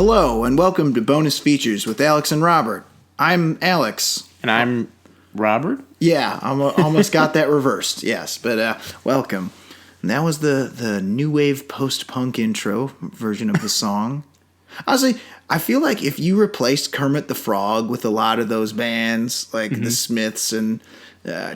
Hello, and welcome to Bonus Features with Alex and Robert. I'm Alex. And I'm Robert? Yeah, I almost got that reversed, yes, but welcome. And that was the new wave post-punk intro version of the song. Honestly, I feel like if you replaced Kermit the Frog with a lot of those bands, like the Smiths and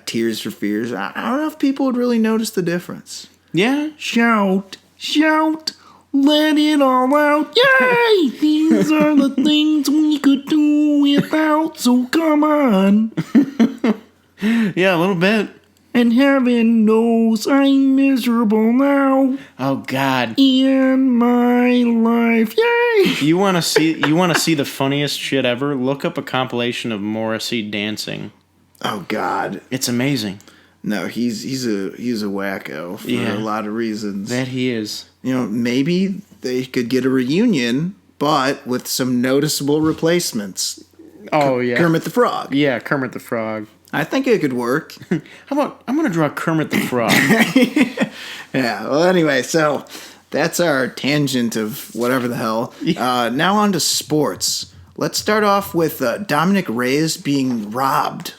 Tears for Fears, I don't know if people would really notice the difference. Yeah. Shout, shout, let it all out, yay! These are the things we could do without, so come on. Yeah, a little bit. And heaven knows I'm miserable now Oh God. in my life, yay! You wanna see the funniest shit ever? Look up a compilation of Morrissey dancing. Oh God, It's amazing. no, he's a wacko for a lot of reasons. That he is. You know, maybe they could get a reunion, but with some noticeable replacements. Oh yeah. Kermit the Frog. Yeah, Kermit the Frog. I think it could work. How about I'm gonna draw Kermit the Frog? Yeah, well, anyway, so that's our tangent of whatever the hell. Now on to sports. Let's start off with Dominic Reyes being robbed.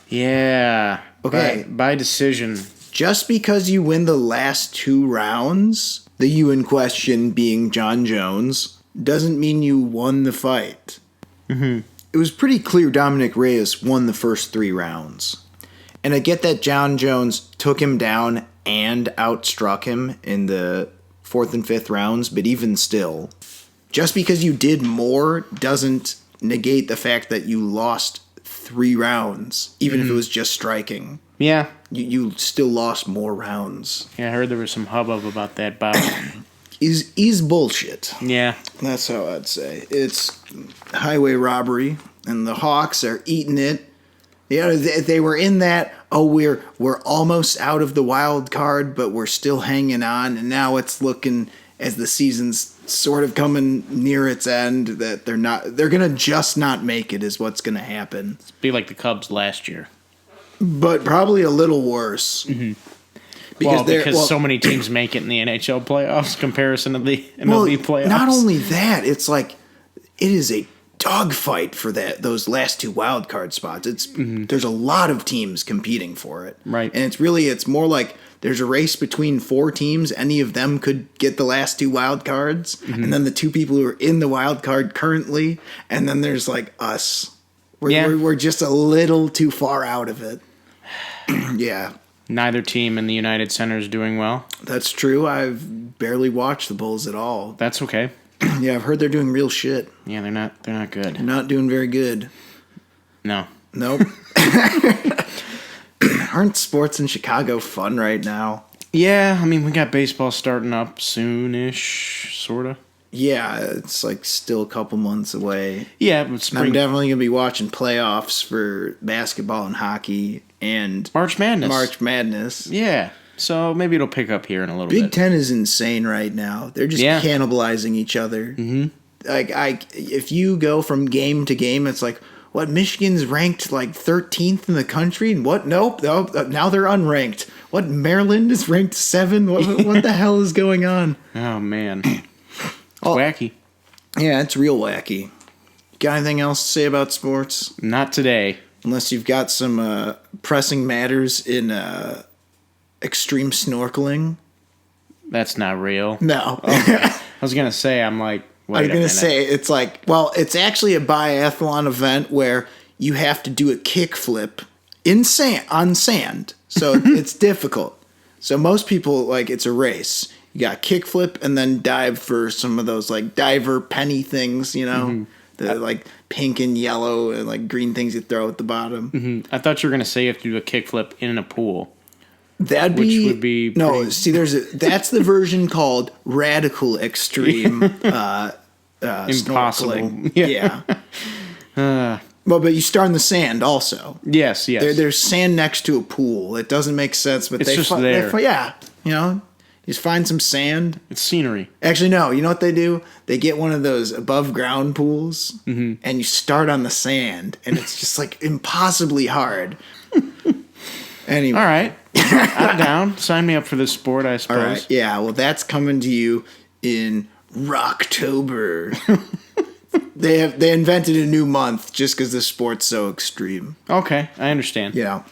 Yeah. Okay. By decision. Just because you win the last two rounds, the you in question being John Jones, doesn't mean you won the fight. Mm-hmm. It was pretty clear Dominic Reyes won the first 3 rounds. And I get that John Jones took him down and outstruck him in the 4th and 5th rounds, but even still, just because you did more doesn't negate the fact that you lost 3 rounds, even if it was just striking. Yeah. You still lost more rounds. Yeah, I heard there was some hubbub about that bout. Is bullshit. Yeah. That's how I'd say. It's highway robbery, and the Hawks are eating it. You know, they were in that, we're almost out of the wild card, but we're still hanging on, and now it's looking, as the season's sort of coming near its end, that they're going to just not make it is what's going to happen. Be like the Cubs last year. But probably a little worse. Mm-hmm. Because so many teams make it in the NHL playoffs comparison to the MLB playoffs. Not only that, it's like it is a dogfight for those last 2 wild card spots. There's a lot of teams competing for it. Right. And it's more like there's a race between 4 teams. Any of them could get the last 2 wild cards. And then the 2 people who are in the wild card currently. And then there's like us. We're just a little too far out of it. Yeah. Neither team in the United Center is doing well. That's true. I've barely watched the Bulls at all. That's okay. Yeah, I've heard they're doing real shit. Yeah, they're not good. They're not doing very good. No. Nope. Aren't sports in Chicago fun right now? Yeah, I mean, we got baseball starting up soonish, sorta. Yeah, it's like still a couple months away. Yeah, but spring. I'm definitely going to be watching playoffs for basketball and hockey and March Madness. Yeah. Yeah, so maybe it'll pick up here in a little Big bit. Ten is insane right now. They're just cannibalizing each other. Mm-hmm. Like, if you go from game to game, it's like, what, Michigan's ranked like 13th in the country? And what? Nope. Now they're unranked. What, Maryland is ranked 7? What the hell is going on? Oh, man. It's wacky. Yeah, it's real wacky. Got anything else to say about sports? Not today. Unless you've got some pressing matters in extreme snorkeling. That's not real. No. I was going to say, I'm like, wait I was a going to minute. say, it's like, well, it's actually a biathlon event where you have to do a kickflip on sand. So it's difficult. So most people, like, it's a race. You got kickflip and then dive for some of those, like, diver penny things, you know? Mm-hmm. The, like, pink and yellow and, like, green things you throw at the bottom. Mm-hmm. I thought you were going to say you have to do a kickflip in a pool. Which would be no. Pretty... See, that's the version called radical extreme impossible. Snorkeling. Yeah. But you start in the sand also. Yes. There's sand next to a pool. It doesn't make sense, but it's just there. Yeah, you know, you just find some sand. It's scenery. Actually, no. You know what they do? They get one of those above ground pools, and you start on the sand, and it's just like impossibly hard. Anyway, all right. I'm down. Sign me up for this sport, I suppose. All right. Yeah. Well, that's coming to you in Rocktober. They invented a new month just because the sport's so extreme. Okay, I understand. Yeah,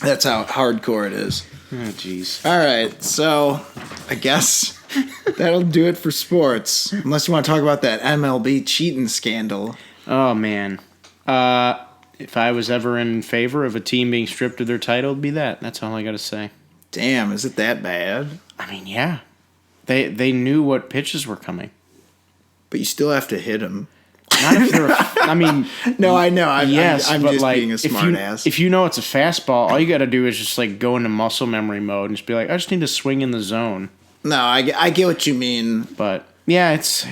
that's how hardcore it is. Oh, jeez. All right, so I guess that'll do it for sports. Unless you want to talk about that MLB cheating scandal. Oh, man. If I was ever in favor of a team being stripped of their title, it'd be that. That's all I got to say. Damn, is it that bad? I mean, yeah. They knew what pitches were coming. But you still have to hit them. Not if they're. I mean, no, I know. I'm but just like, being a smart ass. If you know it's a fastball, all you got to do is just like go into muscle memory mode and just be like, I just need to swing in the zone. No, I get what you mean. But yeah, it's.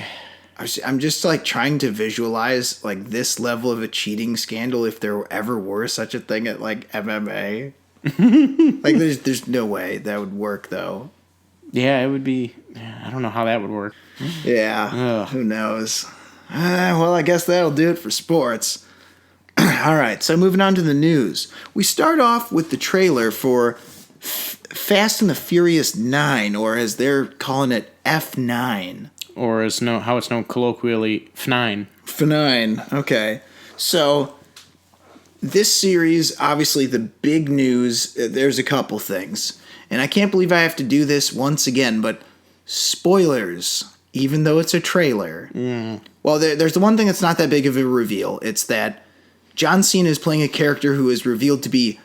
I'm just like trying to visualize like this level of a cheating scandal if there ever were such a thing at like MMA. Like there's no way that would work though. Yeah, it would be. I don't know how that would work. Yeah, Ugh. Who knows? Well, I guess that'll do it for sports. All right, so moving on to the news. We start off with the trailer for Fast and the Furious 9, or as they're calling it, F9. Or how it's known colloquially, F9. F9, okay. So this series, obviously the big news, there's a couple things. And I can't believe I have to do this once again, but spoilers, even though it's a trailer. Well, there's the one thing that's not that big of a reveal. It's that John Cena is playing a character who is revealed to be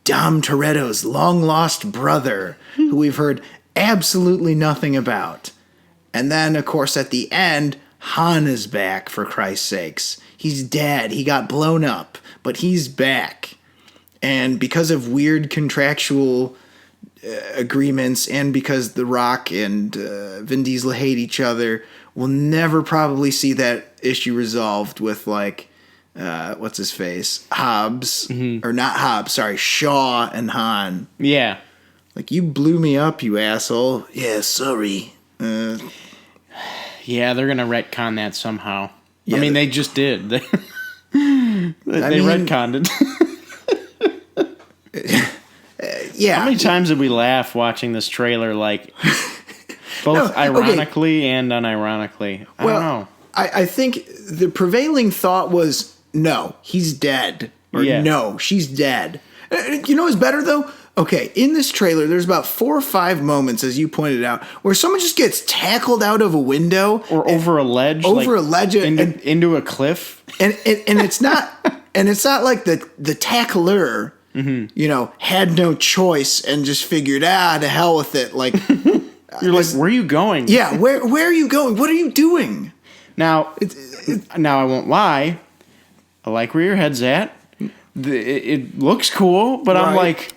Dom Toretto's long-lost brother, who we've heard absolutely nothing about. And then, of course, at the end, Han is back, for Christ's sakes. He's dead. He got blown up, but he's back. And because of weird contractual agreements and because The Rock and Vin Diesel hate each other, we'll never probably see that issue resolved with, like, what's his face? Hobbs. Mm-hmm. Or not Hobbs, sorry, Shaw and Han. Yeah. Like, you blew me up, you asshole. Yeah, sorry. Yeah, they're going to retcon that somehow. Yeah, I mean, they just did. They retconned it. Yeah. How many times did we laugh watching this trailer, like, both ironically and unironically? I don't know. I think the prevailing thought was, no, he's dead. Or no, she's dead. You know what's better, though? Okay, in this trailer, there's about 4 or 5 moments, as you pointed out, where someone just gets tackled out of a window. Or over a ledge. Into a cliff. And it's not like the tackler, had no choice and just figured, to hell with it. Like, you're like, where are you going? Yeah, where are you going? What are you doing? Now, I won't lie. I like where your head's at. It looks cool, but right. I'm like,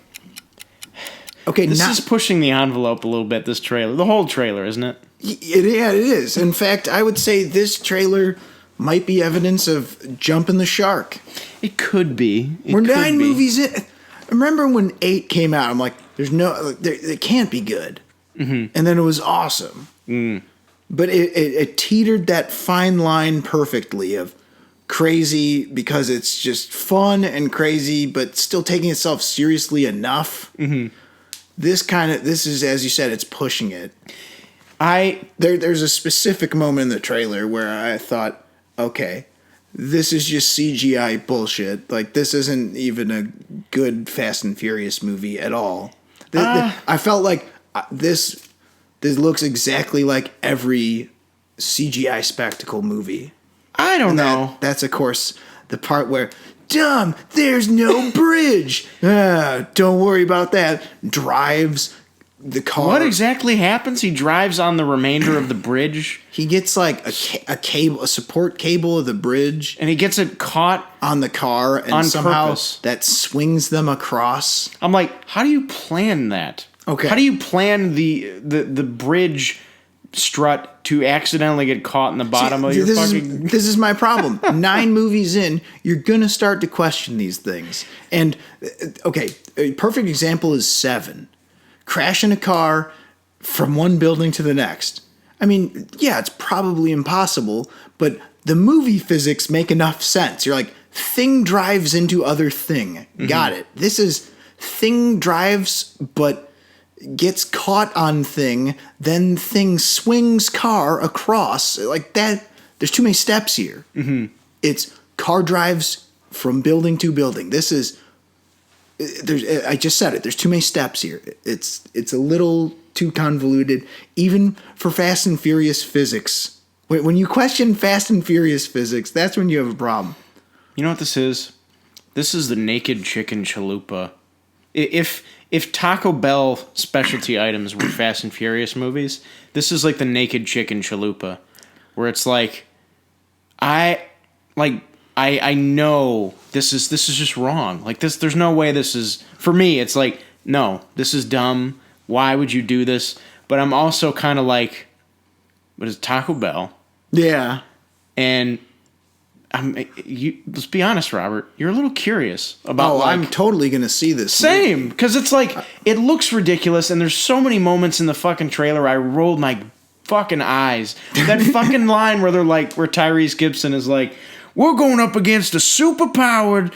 okay, this is pushing the envelope a little bit, this trailer. The whole trailer, isn't it? Yeah, it is. In fact, I would say this trailer might be evidence of jumping the shark. It could be. We're 9 movies in. Remember when 8 came out? I'm like, it can't be good. Mm-hmm. And then it was awesome. But it teetered that fine line perfectly of crazy because it's just fun and crazy, but still taking itself seriously enough. Mm-hmm. This is, as you said, it's pushing it. There's a specific moment in the trailer where I thought, okay, this is just CGI bullshit. Like, this isn't even a good Fast and Furious movie at all. I felt like this looks exactly like every CGI spectacle movie. I don't know. That's, of course, the part where, Dom, there's no bridge. Don't worry about that. Drives the car. What exactly happens? He drives on the remainder of the bridge. He gets like a support cable of the bridge. And he gets it caught on the car and on somehow purpose. That swings them across. I'm like, how do you plan that? Okay. How do you plan the bridge strut to accidentally get caught in the bottom of your fucking... This is my problem. 9 movies in, you're going to start to question these things. And, okay, a perfect example is 7. Crashing a car from one building to the next. I mean, yeah, it's probably impossible, but the movie physics make enough sense. You're like, thing drives into other thing. Mm-hmm. Got it. This is thing drives, but gets caught on thing, then thing swings car across like that. There's too many steps here. Mm-hmm. It's car drives from building to building. I just said it. There's too many steps here. It's a little too convoluted, even for Fast and Furious physics. When you question Fast and Furious physics, that's when you have a problem. You know what this is? This is the naked chicken chalupa. If Taco Bell specialty items were Fast and Furious movies, this is like the naked chicken chalupa, where it's like, I know this is just wrong. Like this, there's no way this is, for me. It's like, no, this is dumb. Why would you do this? But I'm also kind of like, but it's Taco Bell. Yeah, and let's be honest, Robert. You're a little curious about. Oh, I'm totally gonna see this. Same, because it's like it looks ridiculous, and there's so many moments in the fucking trailer I rolled my fucking eyes. That fucking line where they're like, where Tyrese Gibson is like, "We're going up against a superpowered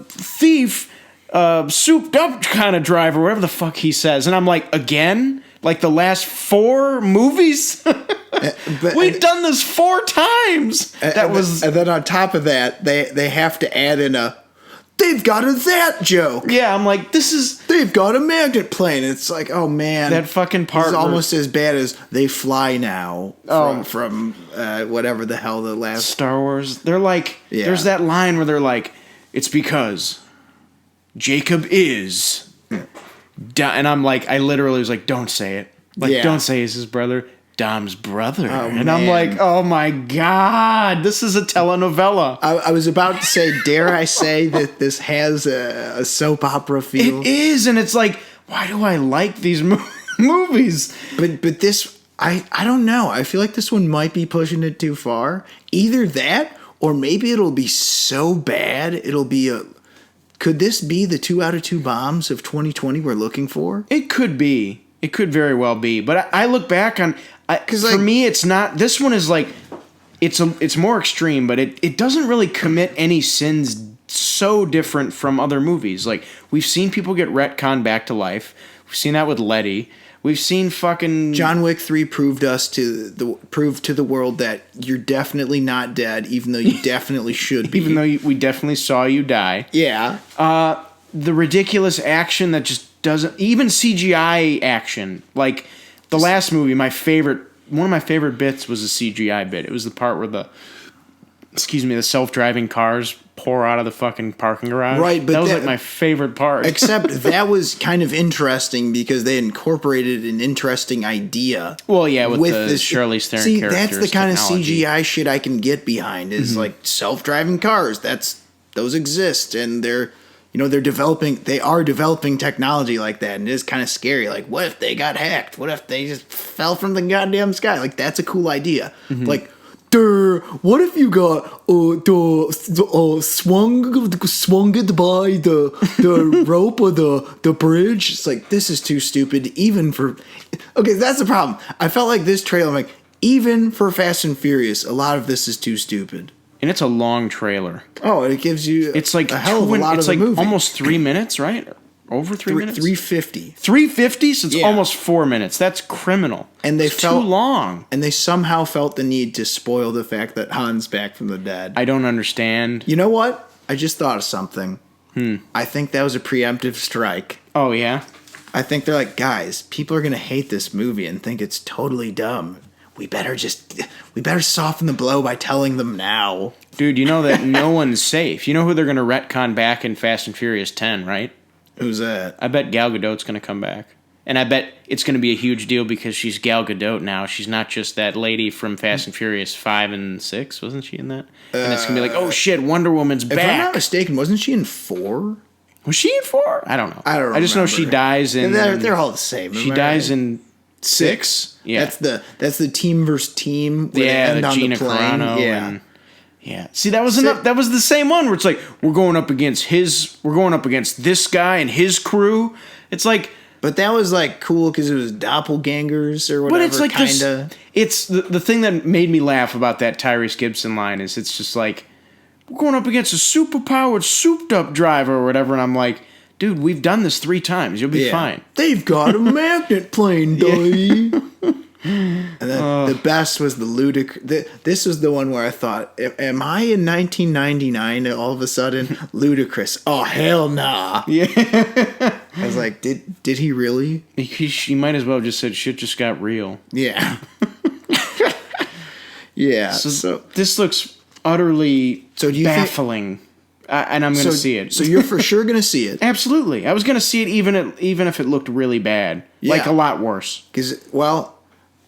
thief, souped up kind of driver," whatever the fuck he says, and I'm like, again, like the last 4 movies. We've done this 4 times. And then on top of that, they have to add in they've got a that joke. Yeah, I'm like, they've got a magnet plane. It's like, oh man, that fucking part is almost as bad as They Fly Now from whatever the hell the last Star Wars. They're like, there's that line where they're like, it's because Jacob is, and I'm like, I literally was like, don't say it. Like, don't say he's his brother. Dom's brother. Oh, and I'm like, oh my God, this is a telenovela. I was about to say, dare I say that this has a soap opera feel? It is, and it's like, why do I like these movies? But this, I don't know. I feel like this one might be pushing it too far. Either that, or maybe it'll be so bad, it'll be could this be the 2 out of 2 bombs of 2020 we're looking for? It could be. It could very well be. But I look back on... Because for me, it's not. This one is like, it's more extreme, but it doesn't really commit any sins so different from other movies. Like, we've seen people get retconned back to life. We've seen that with Letty. We've seen fucking John Wick 3 proved to the world that you're definitely not dead, even though you definitely should be. Even though we definitely saw you die. Yeah. The ridiculous action that just doesn't, even CGI action, like. The last movie, one of my favorite bits was a CGI bit. It was the part where the self-driving cars pour out of the fucking parking garage. Right, but that was like my favorite part. Except that was kind of interesting because they incorporated an interesting idea. Well, yeah, with the Charlize Theron character. That's the kind of CGI shit I can get behind. Is like self-driving cars. Those exist, and they're developing technology like that, and it is kind of scary. Like, what if they got hacked? What if they just fell from the goddamn sky? Like, that's a cool idea. Mm-hmm. Like, what if you got swung it by the rope or the bridge? It's like, this is too stupid, even for... Okay, that's the problem. I felt like this trailer, I'm like, even for Fast and Furious, a lot of this is too stupid. And it's a long trailer. Oh, it gives you a hell of a lot of the movie. It's like almost 3 minutes, right? Over 3 minutes? 350. 350? So it's almost 4 minutes. That's criminal. And it's too long. And they somehow felt the need to spoil the fact that Han's back from the dead. I don't understand. You know what? I just thought of something. I think that was a preemptive strike. Oh, yeah? I think they're like, guys, people are going to hate this movie and think it's totally dumb. We better soften the blow by telling them now. Dude, you know that no one's safe. You know who they're going to retcon back in Fast and Furious 10, right? Who's that? I bet Gal Gadot's going to come back. And I bet it's going to be a huge deal because she's Gal Gadot now. She's not just that lady from Fast and Furious 5 and 6. Wasn't she in that? And it's going to be like, oh shit, Wonder Woman's back. If I'm not mistaken, wasn't she in 4? Was she in 4? I don't know. I just know she dies in... They're all the same. She dies in 6. Yeah, that's the team versus team. Where they end on Gina Carano. Yeah. See, that was enough. That was the same one where it's like we're going up against this guy and his crew. It's like, but that was like cool because it was doppelgangers or whatever. But it's like kinda. It's the thing that made me laugh about that Tyrese Gibson line is it's just like we're going up against a superpowered, souped up driver or whatever, and I'm like, dude, we've done this 3 times. You'll be fine. They've got a magnet plane, doy. And then the best was the Ludacris. This was the one where I thought, am I in 1999 all of a sudden? Ludacris. Oh, hell nah. Yeah. I was like, did he really? She might as well have just said, shit just got real. Yeah. Yeah. So this looks utterly baffling. And I'm going to see it. So you're for sure going to see it? Absolutely. I was going to see it even if it looked really bad. Yeah. Like a lot worse. Because, well,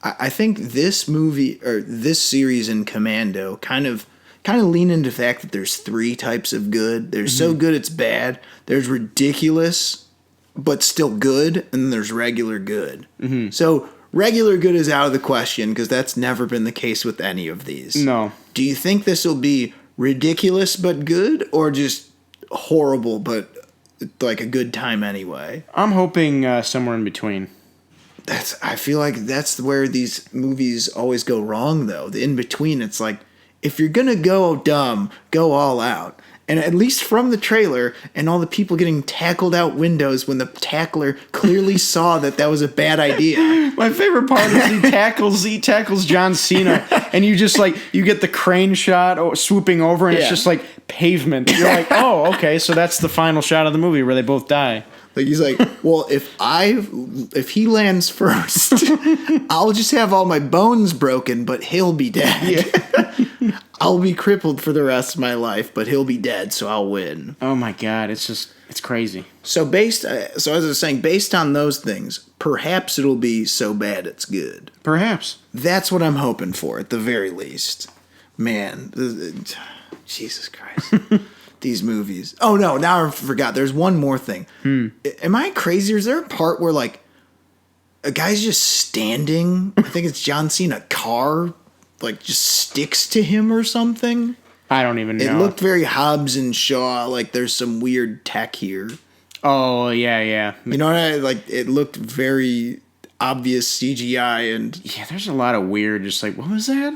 I think this movie or this series in Commando kind of lean into the fact that there's 3 types of good. There's so good it's bad. There's ridiculous, but still good, and then there's regular good. Mm-hmm. So regular good is out of the question because that's never been the case with any of these. No. Do you think this will be ridiculous but good, or just horrible but like a good time anyway? I'm hoping somewhere in between. I feel like that's where these movies always go wrong, though. The in between, it's like, if you're gonna go dumb, go all out. And at least from the trailer and all the people getting tackled out windows when the tackler clearly saw that was a bad idea. My favorite part is he tackles John Cena, and you just you get the crane shot swooping over, and it's just like pavement. You're like, oh, okay, so that's the final shot of the movie where they both die. Like, he's like, well, if he lands first, I'll just have all my bones broken, but he'll be dead. Yeah. I'll be crippled for the rest of my life, but he'll be dead, so I'll win. Oh my God, it's crazy. So as I was saying, based on those things, perhaps it'll be so bad it's good. Perhaps. That's what I'm hoping for, at the very least. Man, Jesus Christ. These movies. Oh no, now I forgot. There's one more thing. Am I crazy, or is there a part where a guy's just standing? I think it's John Cena. Car just sticks to him or something. I don't even know. It looked very Hobbs and Shaw. Like there's some weird tech here. Oh yeah. You know what it looked very obvious CGI and yeah. There's a lot of weird. Just what was that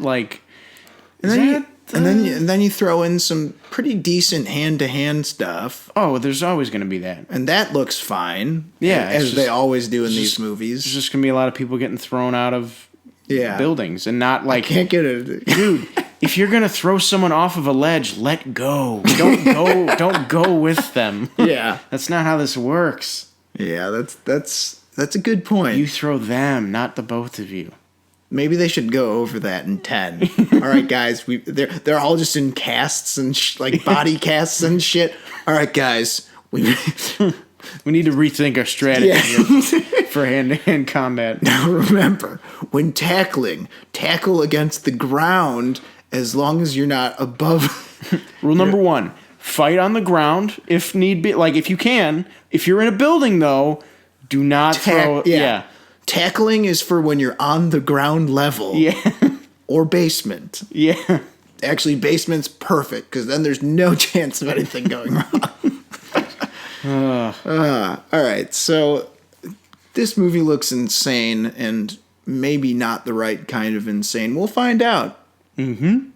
And then you throw in some pretty decent hand-to-hand stuff. Oh, there's always going to be that. And that looks fine. Yeah. As they always do in these movies. There's just going to be a lot of people getting thrown out of buildings. And not I can't get it. Dude, if you're going to throw someone off of a ledge, let go. Don't go with them. Yeah. That's not how this works. Yeah, that's a good point. You throw them, not the both of you. Maybe they should go over that in 10. All right, guys, they're all just in casts and body casts and shit. All right, guys, we need to rethink our strategy for hand-to-hand combat. Now remember, when tackle against the ground as long as you're not above. Rule number 1, fight on the ground if need be. If you can. If you're in a building, though, do not throw. Yeah. Tackling is for when you're on the ground level. Yeah. Or basement. Yeah. Actually, basement's perfect, because then there's no chance of anything going wrong. All right, so this movie looks insane, and maybe not the right kind of insane. We'll find out. Mm-hmm.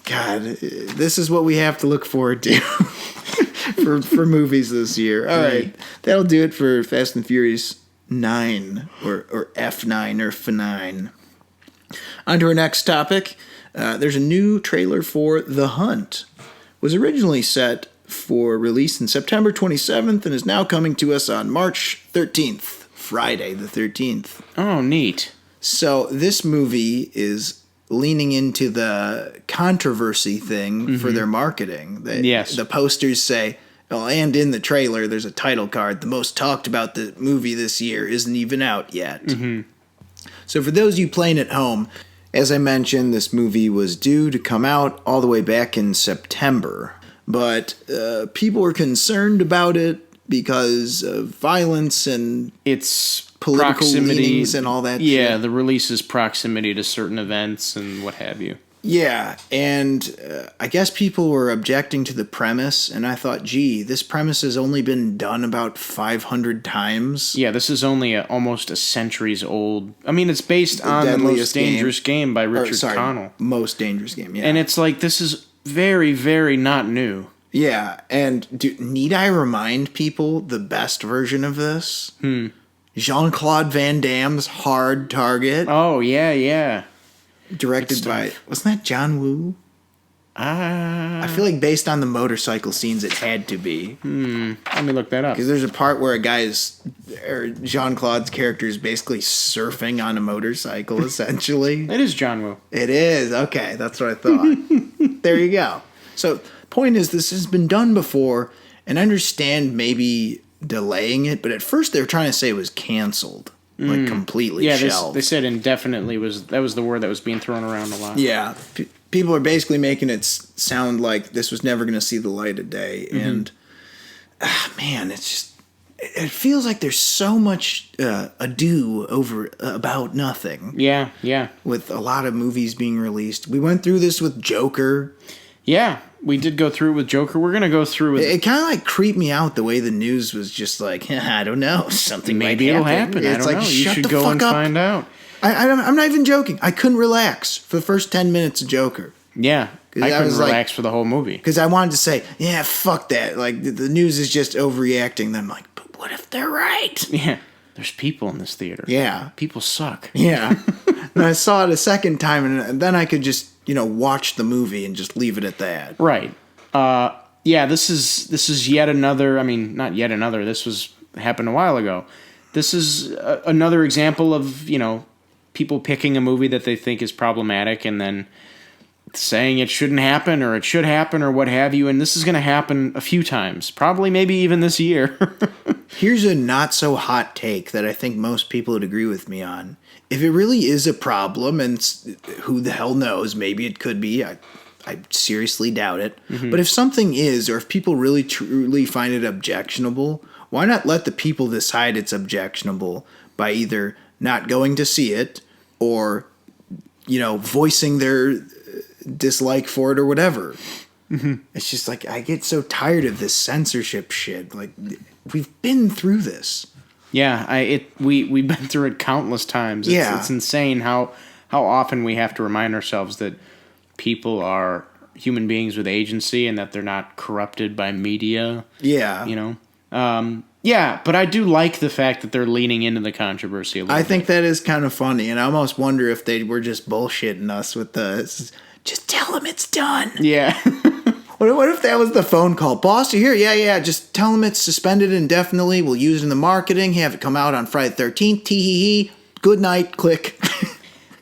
God, this is what we have to look forward to for movies this year. All right, that'll do it for Fast and Furious 9 or F9 or F9. On to our next topic. There's a new trailer for The Hunt. It was originally set for release in September 27th and is now coming to us on March 13th, Friday the 13th. Oh, neat. So this movie is leaning into the controversy thing for their marketing. Yes. The posters say, and in the trailer, there's a title card. The most talked about the movie this year isn't even out yet. Mm-hmm. So for those of you playing at home, as I mentioned, this movie was due to come out all the way back in September. But people were concerned about it because of violence and its political proximity leanings and all that shit. Yeah, the release's proximity to certain events and what have you. Yeah, and I guess people were objecting to the premise, and I thought, gee, this premise has only been done about 500 times. Yeah, this is only almost a centuries old. I mean, it's based on The Most Dangerous Game by Richard Connell. Most Dangerous Game, yeah. And it's this is very, very not new. Yeah, and need I remind people the best version of this? Jean-Claude Van Damme's Hard Target. Oh, yeah. Directed by, wasn't that John Woo? I feel like based on the motorcycle scenes, it had to be. Let me look that up. Because there's a part where Jean-Claude's character is basically surfing on a motorcycle, essentially. It is John Woo. It is. Okay, that's what I thought. There you go. So, point is, this has been done before, and I understand maybe delaying it, but at first they were trying to say it was canceled. Like, completely shelved. They said indefinitely was the word that was being thrown around a lot. Yeah. People are basically making it sound like this was never going to see the light of day. And, man, it's just... It feels like there's so much ado over about nothing. Yeah. With a lot of movies being released. We went through this with Joker. Yeah, we did go through with Joker. We're going to go through with... It kind of like creeped me out the way the news was just like, I don't know, something maybe it'll happen. I don't know. You should go and find out. I'm not even joking. I couldn't relax for the first 10 minutes of Joker. Yeah, I couldn't relax for the whole movie. Because I wanted to say, yeah, fuck that. Like, the news is just overreacting. Then I'm like, but what if they're right? Yeah, there's people in this theater. Yeah. People suck. Yeah. And I saw it a second time, and then I could just, watch the movie and just leave it at that. Right. Yeah, this is yet another, not yet another, happened a while ago. This is another example of, people picking a movie that they think is problematic and then saying it shouldn't happen or it should happen or what have you. And this is going to happen a few times, probably maybe even this year. Here's a not so hot take that I think most people would agree with me on. If it really is a problem, and who the hell knows, maybe it could be, I seriously doubt it. Mm-hmm. But if something is, or if people really truly find it objectionable, why not let the people decide it's objectionable by either not going to see it or, voicing their dislike for it or whatever. Mm-hmm. It's just like, I get so tired of this censorship shit. Like, we've been through this. Yeah, we've been through it countless times. It's insane how often we have to remind ourselves that people are human beings with agency and that they're not corrupted by media. Yeah. Yeah, but I do like the fact that they're leaning into the controversy a little bit. I think that is kind of funny, and I almost wonder if they were just bullshitting us with just tell them it's done. Yeah. What if that was the phone call? Boss, you here? Yeah. Just tell them it's suspended indefinitely. We'll use it in the marketing. Have it come out on Friday the 13th. Tee-hee-hee. Good night. Click.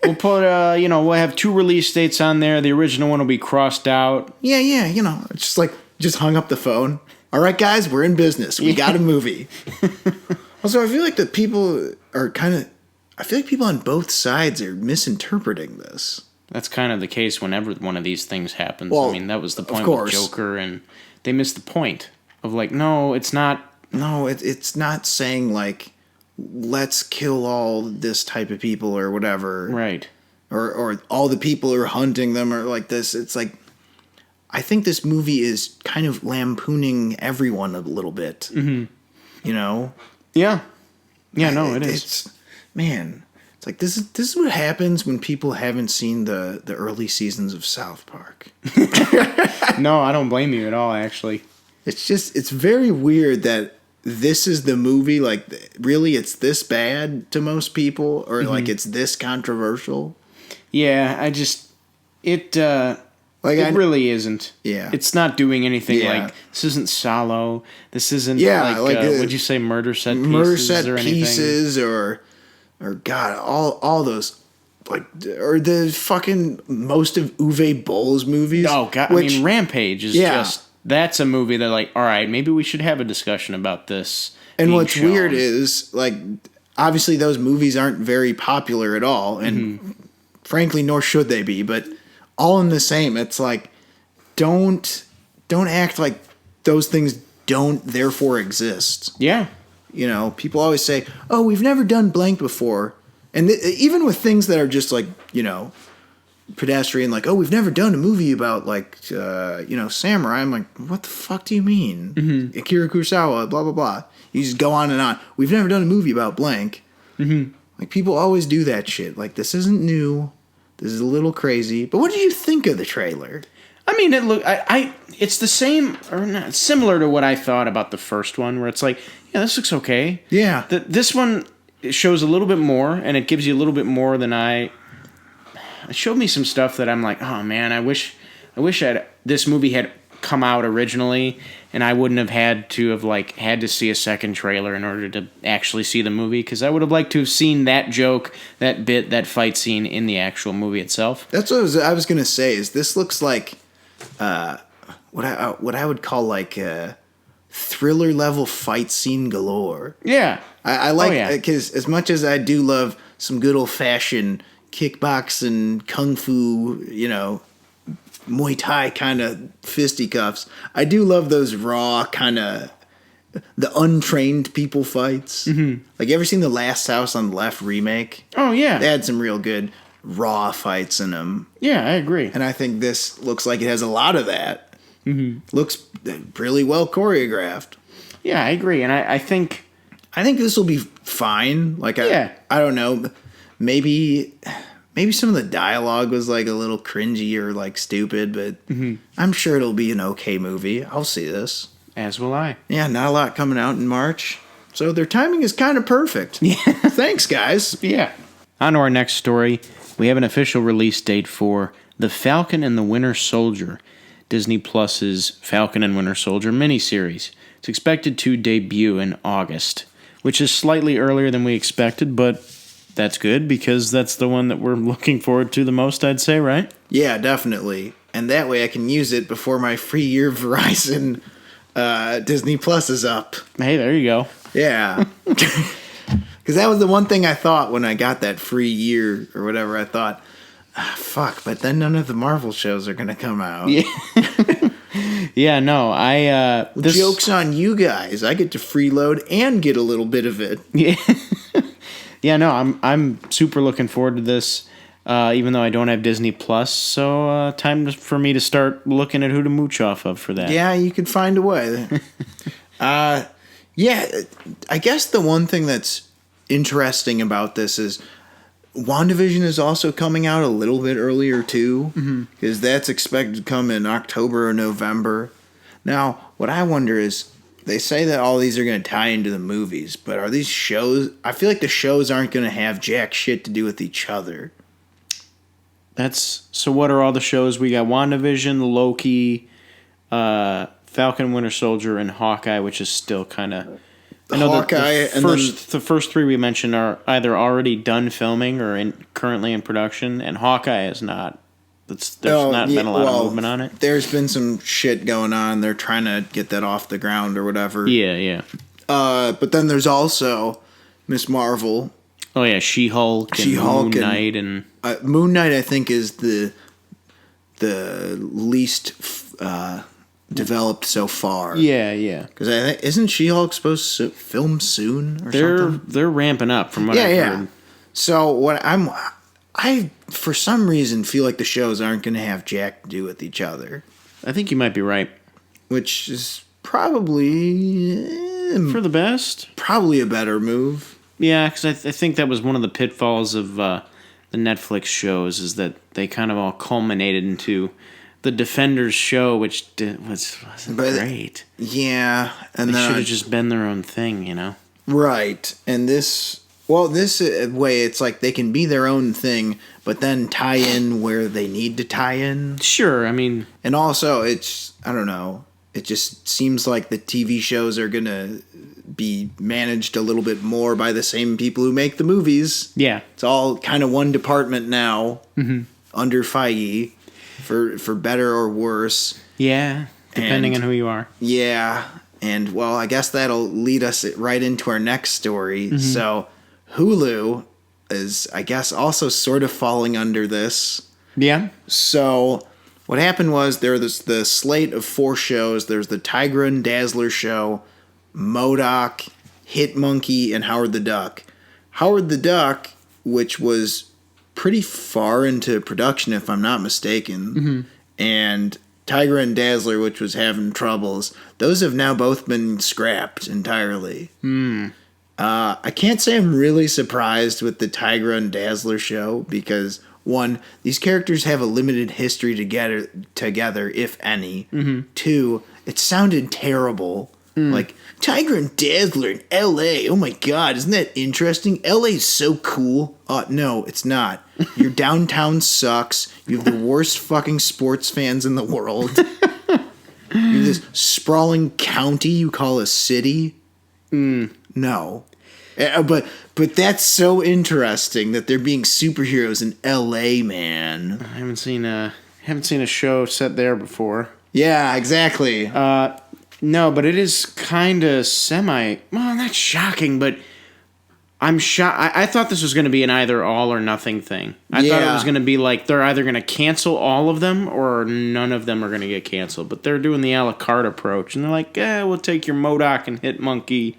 We'll put, we'll have 2 release dates on there. The original one will be crossed out. Yeah. It's just hung up the phone. All right, guys, we're in business. We got a movie. Also, I feel like people on both sides are misinterpreting this. That's kind of the case whenever one of these things happens. Well, that was the point with Joker, and they missed the point of no, it's not. No, it's not saying let's kill all this type of people or whatever. Right. Or all the people who are hunting them or like this. It's like, I think this movie is kind of lampooning everyone a little bit. Mm-hmm. Yeah. Yeah, no, it is. It's like this is what happens when people haven't seen the early seasons of South Park. No, I don't blame you at all, actually. It's very weird that this is the movie, really it's this bad to most people, or it's this controversial. Yeah, it really isn't. Yeah. It's not doing anything this isn't Salo. This isn't would you say Murder Set Pieces? Murder Set or Pieces or God, all those, or the fucking most of Uwe Boll's movies. Oh God, Rampage is just, that's a movie that all right, maybe we should have a discussion about this. And what's weird is obviously those movies aren't very popular at all, and frankly, nor should they be, but all in the same. It's don't act like those things don't therefore exist. Yeah. People always say, "Oh, we've never done blank before," and even with things that are just pedestrian, oh, we've never done a movie about samurai. I'm like, what the fuck do you mean? Mm-hmm. Akira Kurosawa, blah blah blah. You just go on and on. We've never done a movie about blank. Mm-hmm. People always do that shit. This isn't new. This is a little crazy. But what did you think of the trailer? I mean, it's the same or not similar to what I thought about the first one, where it's like, yeah, this looks okay. Yeah. This one shows a little bit more, and it gives you a little bit more than it showed me some stuff that I'm like, oh man, I wish this movie had come out originally, and I wouldn't have had to see a second trailer in order to actually see the movie, because I would have liked to have seen that joke, that bit, that fight scene in the actual movie itself. That's what I was gonna say. Is this looks like what I would call like a thriller level fight scene galore. Yeah, I like because as much as I do love some good old fashioned kickboxing, kung fu, Muay Thai kind of fisticuffs, I do love those raw kind of the untrained people fights. Mm-hmm. Like, you ever seen The Last House on the Left remake? Oh yeah, they had some real good raw fights in them. Yeah, I agree. And I think this looks like it has a lot of that. Mm-hmm. Looks really well choreographed. Yeah, I agree, and I think this will be fine. Like, I don't know, maybe some of the dialogue was like a little cringy or like stupid, but I'm sure it'll be an okay movie. I'll see this. As will I. Yeah, not a lot coming out in March, so their timing is kind of perfect. Yeah. Thanks, guys. Yeah. On to our next story. We have an official release date for The Falcon and the Winter Soldier, Disney Plus's Falcon and Winter Soldier miniseries. It's expected to debut in August, which is slightly earlier than we expected, but that's good because that's the one that we're looking forward to the most, I'd say, right? Yeah, definitely. And that way I can use it before my free year Verizon Disney Plus is up. Hey, there you go. Yeah. Because that was the one thing I thought when I got that free year or whatever. I thought, fuck, but then none of the Marvel shows are going to come out. Yeah. Yeah, no, joke's on you guys. I get to freeload and get a little bit of it. Yeah. Yeah, no, I'm super looking forward to this, even though I don't have Disney Plus. So time for me to start looking at who to mooch off of for that. Yeah, you could find a way. Yeah, I guess the one thing that's interesting about this is WandaVision is also coming out a little bit earlier too, because that's expected to come in October or November. Now, what I wonder is, they say that all these are going to tie into the movies, but are these shows... I feel like the shows aren't going to have jack shit to do with each other. So what are all the shows? We got WandaVision, Loki, Falcon, Winter Soldier, and Hawkeye, which is still kind of... the first three we mentioned are either already done filming or currently in production, and Hawkeye is not. There's not been a lot of movement on it. There's been some shit going on. They're trying to get that off the ground or whatever. Yeah. But then there's also Ms. Marvel. Oh yeah, She-Hulk and Moon Knight and Moon Knight, I think, is the least developed so far. Yeah. Because isn't She-Hulk supposed to film soon or something? They're ramping up from what I've heard. So what I for some reason feel like the shows aren't going to have jack to do with each other. I think you might be right. Which is probably for the best. Probably a better move. Yeah, because I think that was one of the pitfalls of the Netflix shows, is that they kind of all culminated into the Defenders show, which wasn't great. Yeah, and they should have just been their own thing, Right, and this way, it's like they can be their own thing, but then tie in where they need to tie in. Sure, I mean... And also, I don't know, it just seems like the TV shows are going to be managed a little bit more by the same people who make the movies. Yeah. It's all kind of one department now, under Feige, for better or worse. Yeah, depending on who you are. Yeah, and, well, I guess that'll lead us right into our next story. So... Hulu is, I guess, also sort of falling under this. Yeah. So what happened was there's the slate of 4 shows. There's the Tigra and Dazzler show, MODOK, Hit Monkey, and Howard the Duck. Howard the Duck, which was pretty far into production, if I'm not mistaken, and Tigra and Dazzler, which was having troubles, those have now both been scrapped entirely. I can't say I'm really surprised with the Tigra and Dazzler show because, one, these characters have a limited history together, if any. Mm-hmm. Two, it sounded terrible. Like, Tiger and Dazzler in L.A. Oh my god, isn't that interesting? L.A.'s so cool. No, it's not. Your downtown sucks. You have the worst fucking sports fans in the world. You have this sprawling county you call a city. No. But that's so interesting that they're being superheroes in L.A., man. I haven't seen a show set there before. Yeah, exactly. No, but it is kind of well, not shocking, but I'm shocked. I thought this was going to be an either all or nothing thing. I thought it was going to be like they're either going to cancel all of them or none of them are going to get canceled. But they're doing the a la carte approach, and they're like, we'll take your MODOK and Hitmonkey,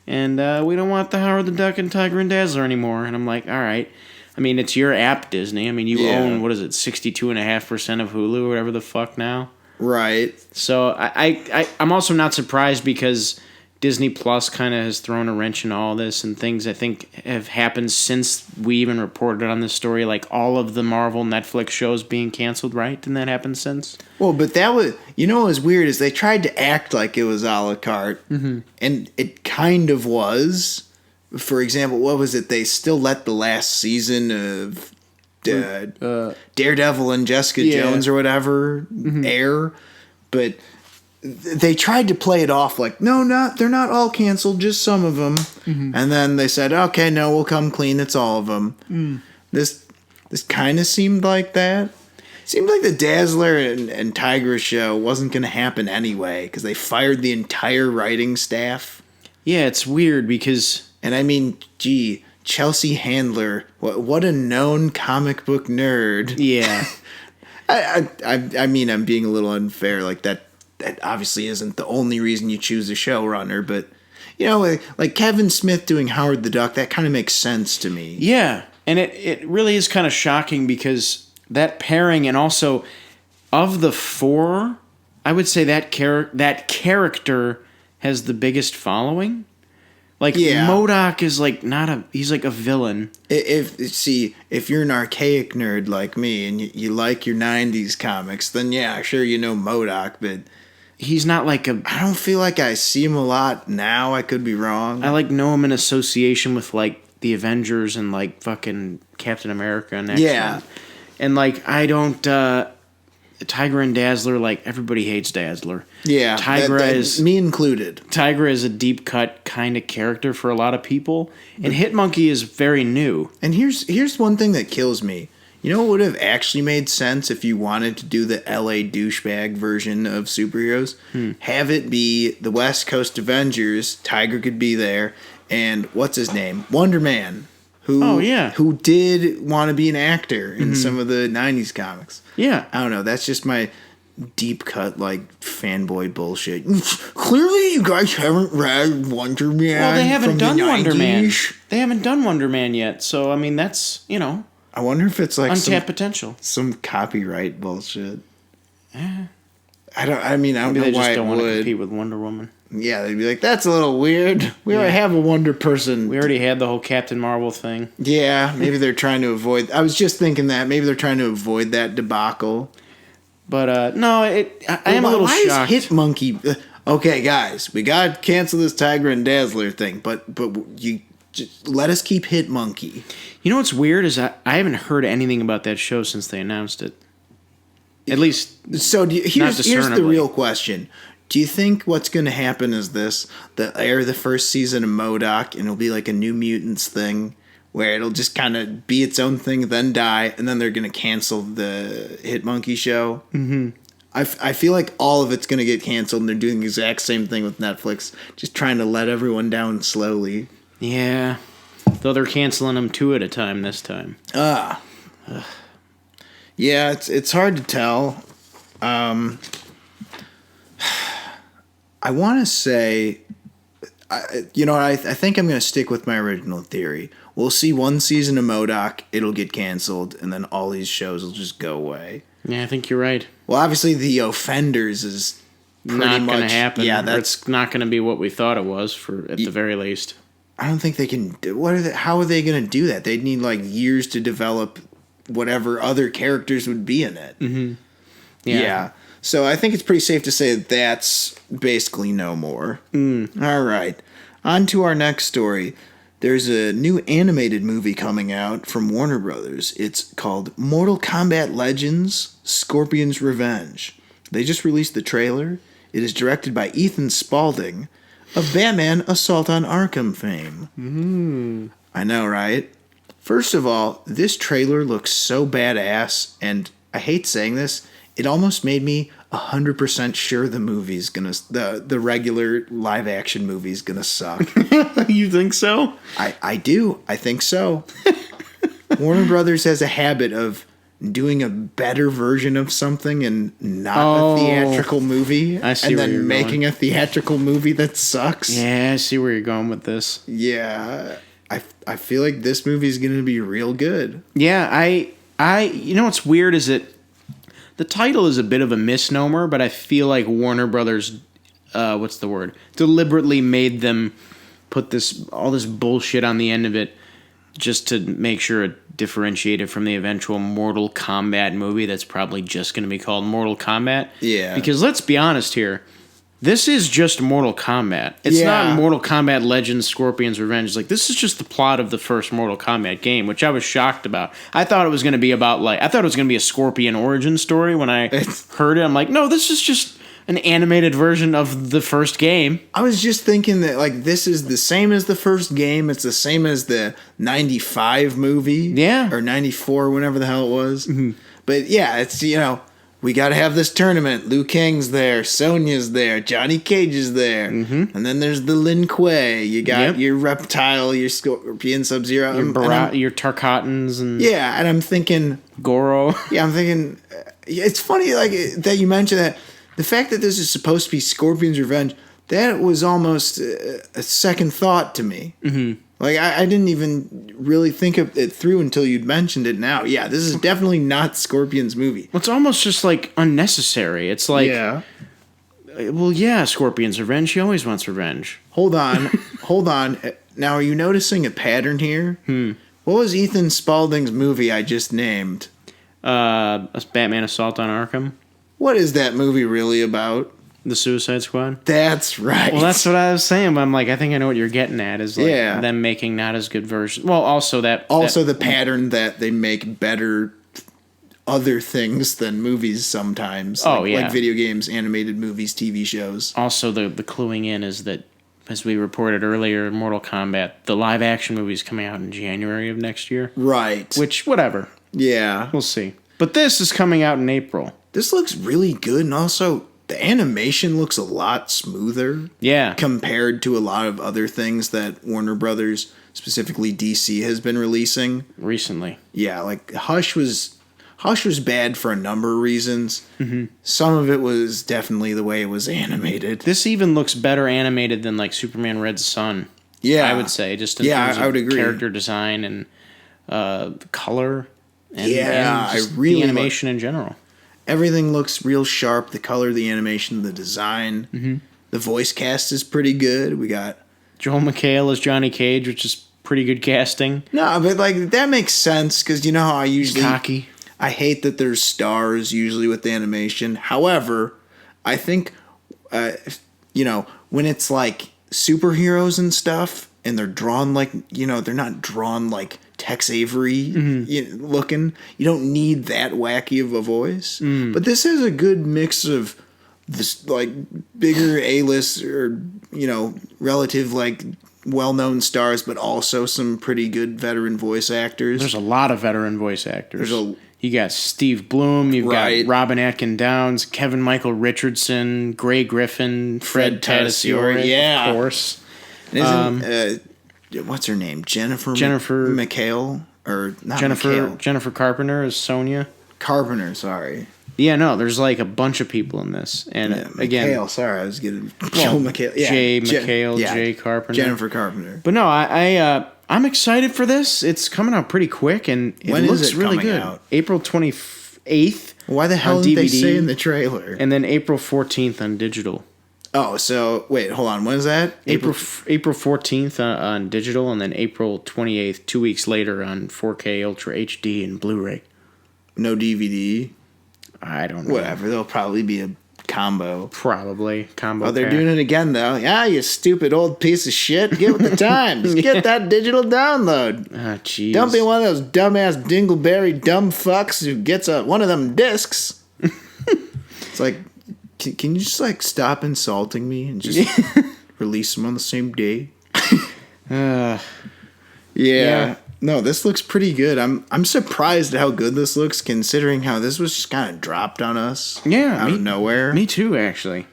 and we don't want the Howard the Duck and Tiger and Dazzler anymore. And I'm like, all right. I mean, it's your app, Disney. I mean, you own, 62.5% of Hulu or whatever the fuck now? Right. So I'm also not surprised because Disney Plus kind of has thrown a wrench in all this, and things I think have happened since we even reported on this story, like all of the Marvel Netflix shows being canceled, right? Didn't that happen since? Well, but that was, what was weird is they tried to act like it was a la carte, and it kind of was. For example, what was it? They still let the last season of Daredevil and Jessica Jones or whatever air, but they tried to play it off like, they're not all canceled, just some of them. And then they said, okay, no, we'll come clean, it's all of them. This kind of seemed like that. Seemed like the Dazzler and Tigra show wasn't going to happen anyway because they fired the entire writing staff. Yeah, it's weird because... And I mean, gee... Chelsea Handler, what a known comic book nerd. Yeah. I mean, I'm being a little unfair. Like, that obviously isn't the only reason you choose a showrunner, but, like Kevin Smith doing Howard the Duck, that kind of makes sense to me. Yeah, and it really is kind of shocking because that pairing, and also, of the four, I would say that character has the biggest following. Like, MODOK is like he's like a villain. If you're an archaic nerd like me and you like your 90s comics, then yeah, sure, MODOK, but he's not like I don't feel like I see him a lot now. I could be wrong. I know him in association with like the Avengers and like fucking Captain America and X-Men. Yeah. And like I don't Tiger and Dazzler, like everybody hates Dazzler. Yeah, Tigra is me included. Tigra is a deep cut kind of character for a lot of people, and Hitmonkey is very new. And here's one thing that kills me. You know what would have actually made sense if you wanted to do the LA douchebag version of superheroes? Have it be the West Coast Avengers. Tiger could be there, and what's his name? Wonder Man. Who did want to be an actor in some of the 90s comics. Yeah. I don't know. That's just my deep cut, like, fanboy bullshit. Clearly you guys haven't read Wonder Man. Well, they haven't done Wonder Man. They haven't done Wonder Man yet. So, I mean, that's, I wonder if it's like untapped potential. Some copyright bullshit. Yeah. I don't know why it would. They just don't want to compete with Wonder Woman. Yeah, they'd be like, that's a little weird. We already have a Wonder Person. We already had the whole Captain Marvel thing. Yeah, maybe they're trying to avoid... I was just thinking that. Maybe they're trying to avoid that debacle. But, no, I am a little shocked. Why is Hitmonkey... Okay, guys, we got to cancel this Tiger and Dazzler thing, but you just let us keep Hitmonkey. You know what's weird is I haven't heard anything about that show since they announced it. At least, so here's the real question. Do you think what's going to happen is this? They'll air the first season of MODOK, and it'll be like a New Mutants thing, where it'll just kind of be its own thing, then die, and then they're going to cancel the Hitmonkey show? Mm-hmm. I feel like all of it's going to get canceled, and they're doing the exact same thing with Netflix, just trying to let everyone down slowly. Yeah. Though they're canceling them 2 at a time this time. Yeah, it's hard to tell. I want to say, I think I'm going to stick with my original theory. We'll see one season of MODOK, it'll get canceled, and then all these shows will just go away. Yeah, I think you're right. Well, obviously, The Offenders is not going to happen. Yeah, that's not going to be what we thought it was at the very least. I don't think they can. How are they going to do that? They'd need like years to develop whatever other characters would be in it. Mm-hmm. Yeah. So I think it's pretty safe to say that's basically no more. All right. On to our next story. There's a new animated movie coming out from Warner Brothers. It's called Mortal Kombat Legends: Scorpion's Revenge. They just released the trailer. It is directed by Ethan Spalding of Batman Assault on Arkham fame. I know, right? First of all, this trailer looks so badass, and I hate saying this, it almost made me 100% sure the movie's gonna, the regular live action movie's gonna suck. You think so? I do. I think so. Warner Brothers has a habit of doing a better version of something and not a theatrical movie. I see and where then you're making going. a theatrical movie that sucks. Yeah, I see where you're going with this. Yeah. I feel like this movie's gonna be real good. Yeah, you know what's weird is that the title is a bit of a misnomer, but I feel like Warner Brothers, deliberately made them put all this bullshit on the end of it just to make sure it differentiated from the eventual Mortal Kombat movie that's probably just going to be called Mortal Kombat. Yeah. Because let's be honest here. This is just Mortal Kombat. It's not Mortal Kombat Legends Scorpion's Revenge. Like, this is just the plot of the first Mortal Kombat game, which I was shocked about. I thought it was going to be a Scorpion origin story when I heard it. I'm like, no, this is just an animated version of the first game. I was just thinking that, like, this is the same as the first game. It's the same as the 95 movie. Yeah. Or 94, whenever the hell it was. Mm-hmm. But, yeah, it's, we got to have this tournament. Liu Kang's there. Sonya's there. Johnny Cage is there. Mm-hmm. And then there's the Lin Kuei. You got your Reptile, your Scorpion, Sub-Zero. Your Tarkatans. And yeah, and I'm thinking... Goro. Yeah, I'm thinking... It's funny like that you mentioned that. The fact that this is supposed to be Scorpion's Revenge, that was almost a second thought to me. Mm-hmm. Like, I didn't even really think of it through until you'd mentioned it now. Yeah, this is definitely not Scorpion's movie. Well, it's almost just, like, unnecessary. It's like... Yeah. Well, yeah, Scorpion's revenge. She always wants revenge. Hold on. Hold on. Now, are you noticing a pattern here? What was Ethan Spalding's movie I just named? Batman Assault on Arkham. What is that movie really about? The Suicide Squad? That's right. Well, that's what I was saying, but I'm like, I think I know what you're getting at, is like them making not as good versions. Well, also the pattern that they make better other things than movies sometimes. Like video games, animated movies, TV shows. Also, the cluing in is that, as we reported earlier, Mortal Kombat, the live action movie is coming out in January of next year. Right. Which, whatever. Yeah. We'll see. But this is coming out in April. This looks really good, and also the animation looks a lot smoother. Yeah. Compared to a lot of other things that Warner Brothers, specifically DC, has been releasing recently. Yeah, like Hush was bad for a number of reasons. Mm-hmm. Some of it was definitely the way it was animated. This even looks better animated than like Superman Red Sun. Yeah, I would say, just in terms I would of agree. Character design and color. And, the animation in general. Everything looks real sharp. The color, the animation, the design. Mm-hmm. The voice cast is pretty good. We got Joel McHale as Johnny Cage, which is pretty good casting. No, but like that makes sense because you know how I usually cocky. I hate that there's stars usually with the animation. However, I think when it's like superheroes and stuff, and they're drawn like they're not drawn like Tex Avery looking. You don't need that wacky of a voice. But this has a good mix of this like bigger A-list or relative like well-known stars, but also some pretty good veteran voice actors. There's a lot of veteran voice actors. You got Steve Bloom, you've got Robin Atkin Downs, Kevin Michael Richardson, Gray Griffin, Fred Tatasciore, of course. What's her name? Jennifer McHale or not McHale. Jennifer Carpenter is Sonya. Carpenter, sorry. Yeah, no, there's like a bunch of people in this, and again, McHale. Sorry, I was getting Joe McHale. Yeah, Jay McHale, Jay Carpenter, Jennifer Carpenter. But no, I'm excited for this. It's coming out pretty quick, and it looks really good. Out? April 28th. Why the hell did they say in the trailer? And then April 14th on digital. Oh, so wait, hold on. When is that? April 14th on digital, and then April 28th, 2 weeks later on 4K Ultra HD and Blu-ray. No DVD. I don't know. Whatever. There'll probably be a combo. Probably combo. Oh, they're doing it again though. Yeah, you stupid old piece of shit. Get with the times. Get that digital download. Ah, jeez. Don't be one of those dumbass dingleberry dumb fucks who gets one of them discs. It's like, can you just like stop insulting me and just release them on the same day? Yeah. No, this looks pretty good. I'm surprised at how good this looks, considering how this was just kind of dropped on us. Yeah, out of nowhere. Me too, actually.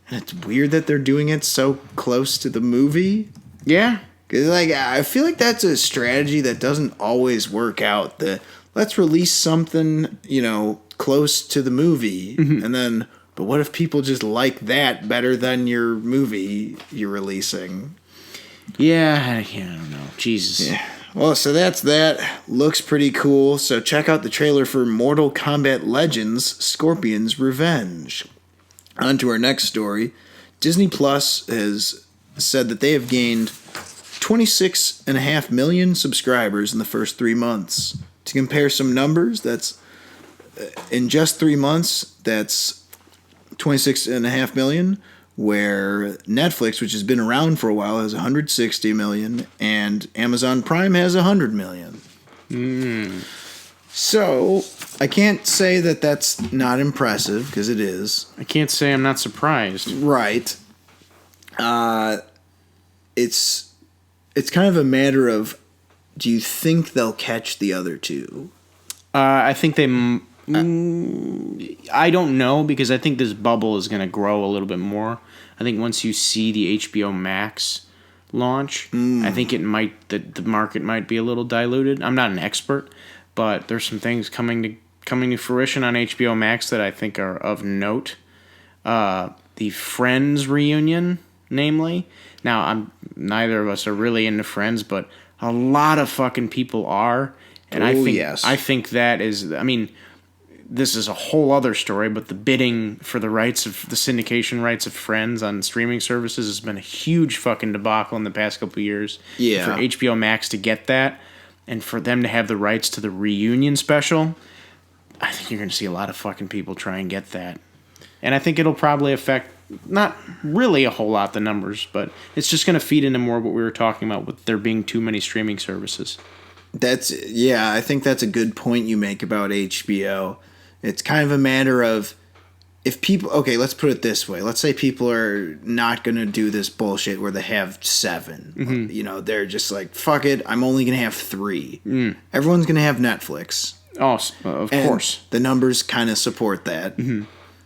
And it's weird that they're doing it so close to the movie. Yeah, because like I feel like that's a strategy that doesn't always work out. Let's release something close to the movie, and then. But what if people just like that better than your movie you're releasing? Yeah, I don't know. Jesus. Yeah. Well, so that's that. Looks pretty cool. So check out the trailer for Mortal Kombat Legends: Scorpion's Revenge. On to our next story. Disney Plus has said that they have gained 26.5 million subscribers in the first 3 months. To compare some numbers, that's in just 3 months, that's 26.5 million. Where Netflix, which has been around for a while, has 160 million, and Amazon Prime has 100 million. So, I can't say that that's not impressive, because it is. I can't say I'm not surprised. Right. It's kind of a matter of, do you think they'll catch the other two? I think they... I don't know, because I think this bubble is going to grow a little bit more. I think once you see the HBO Max launch, I think the market might be a little diluted. I'm not an expert, but there's some things coming to fruition on HBO Max that I think are of note. The Friends reunion, namely. Now, neither of us are really into Friends, but a lot of fucking people are, and I think that is. I mean. This is a whole other story, but the bidding for the syndication rights of Friends on streaming services has been a huge fucking debacle in the past couple of years. Yeah. For HBO Max to get that, and for them to have the rights to the reunion special, I think you're going to see a lot of fucking people try and get that. And I think it'll probably affect, not really a whole lot, the numbers, but it's just going to feed into more what we were talking about with there being too many streaming services. I think that's a good point you make about HBO. It's kind of a matter of if people... Okay, let's put it this way. Let's say people are not going to do this bullshit where they have 7. Mm-hmm. They're just like, fuck it, I'm only going to have 3. Everyone's going to have Netflix. Oh, of course. The numbers kind of support that. Mm-hmm.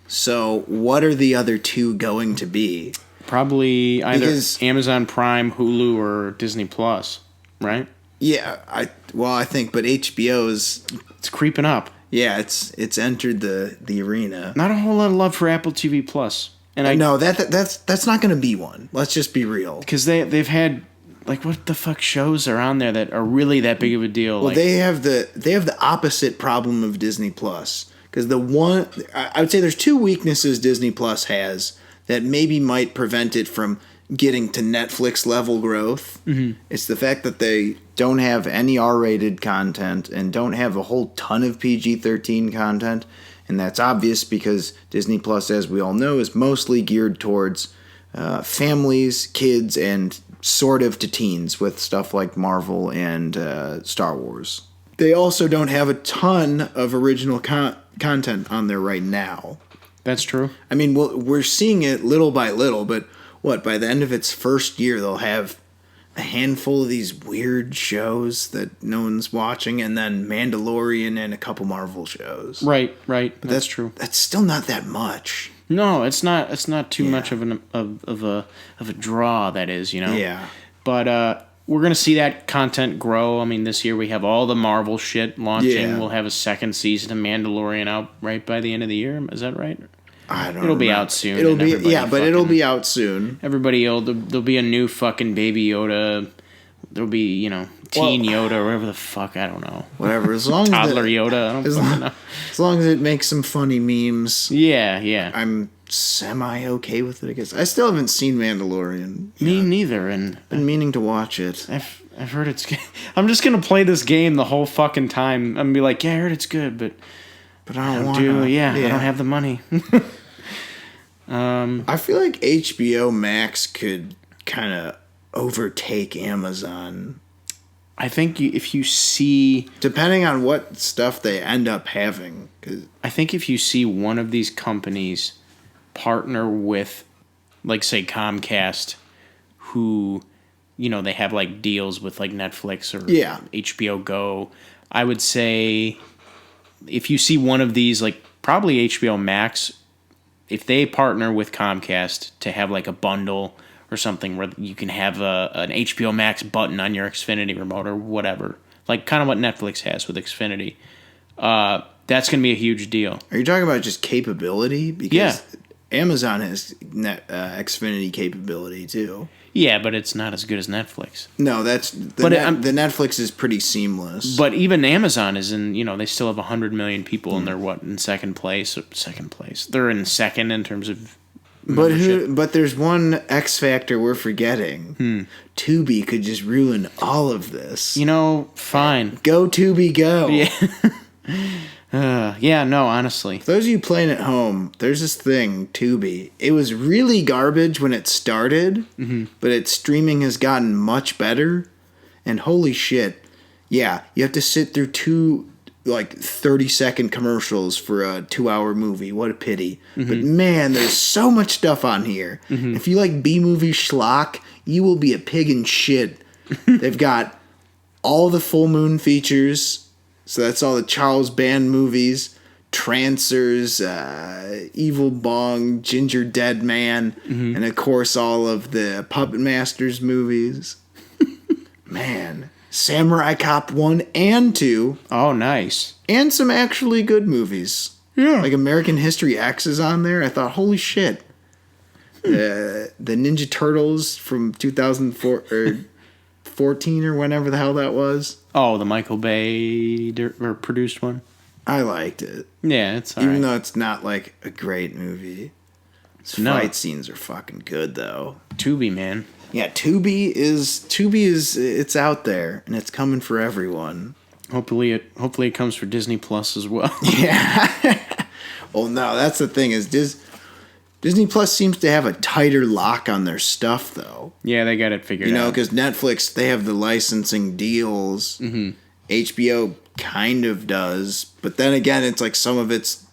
So what are the other 2 going to be? Probably either Amazon Prime, Hulu, or Disney Plus, right? Yeah, I think, but HBO is... It's creeping up. Yeah, it's entered the arena. Not a whole lot of love for Apple TV Plus, and I know that's not going to be one. Let's just be real. Because they've had like what the fuck shows are on there that are really that big of a deal. Well, they have the opposite problem of Disney Plus. Because I would say there's 2 weaknesses Disney Plus has that maybe might prevent it from getting to Netflix level growth. Mm-hmm. It's the fact that they don't have any R-rated content and don't have a whole ton of PG-13 content. And that's obvious because Disney Plus, as we all know, is mostly geared towards families, kids, and sort of to teens with stuff like Marvel and Star Wars. They also don't have a ton of original content on there right now. That's true. I mean, we're seeing it little by little, but by the end of its first year, they'll have a handful of these weird shows that no one's watching, and then Mandalorian and a couple Marvel shows. Right. But that's true. That's still not that much. No, it's not. It's not too much of a draw. That is, Yeah. But we're gonna see that content grow. I mean, this year we have all the Marvel shit launching. Yeah. We'll have a second season of Mandalorian out right by the end of the year. Is that right? I don't. It'll be out soon. It'll be out soon. There'll be a new fucking Baby Yoda. There'll be Teen Yoda or whatever the fuck, I don't know. Whatever, as long as Toddler Yoda. I don't fucking know. As long as it makes some funny memes. Yeah. I'm semi okay with it, I guess. I still haven't seen Mandalorian. Me neither, and been meaning to watch it. I've heard it's good. I'm just gonna play this game the whole fucking time and be like, yeah, I heard it's good, but but I don't want to. Yeah, I don't have the money. I feel like HBO Max could kind of overtake Amazon. I think if you see... Depending on what stuff they end up having. I think if you see one of these companies partner with, like, say, Comcast, who, they have, like, deals with, like, Netflix or HBO Go, I would say if you see one of these, like, probably HBO Max, if they partner with Comcast to have, like, a bundle or something where you can have an HBO Max button on your Xfinity remote or whatever, like kind of what Netflix has with Xfinity, that's going to be a huge deal. Are you talking about just capability? Because Amazon has Xfinity capability too. Yeah, but it's not as good as Netflix. No, the Netflix is pretty seamless. But even Amazon is in, they still have 100 million people and they're in second place? Second place. They're in second in terms of membership. But there's one X factor we're forgetting. Tubi could just ruin all of this. Fine. Go Tubi, go. Yeah. No, honestly. For those of you playing at home, there's this thing, Tubi. It was really garbage when it started, but its streaming has gotten much better. And holy shit, yeah, you have to sit through 30-second commercials for a 2-hour movie. What a pity. But man, there's so much stuff on here. If you like B-movie schlock, you will be a pig in shit. They've got all the full moon features. So that's all the Charles Band movies, Trancers, Evil Bong, Ginger Dead Man, and of course all of the Puppet Masters movies. Man, Samurai Cop 1 and 2. Oh, nice. And some actually good movies. Yeah. Like American History X is on there. I thought, holy shit. The Ninja Turtles from 2004 or 14 or whenever the hell that was. Oh, the Michael Bay produced one? I liked it. Yeah, it's all Even though it's not like a great movie. Fight scenes are fucking good though. Tubi, man. Yeah, Tubi is it's out there and it's coming for everyone. Hopefully it comes for Disney Plus as well. Yeah. Well, no, that's the thing is Disney Plus seems to have a tighter lock on their stuff though. Yeah, they got it figured out. Because Netflix, they have the licensing deals. HBO kind of does, but then again, it's like some of it's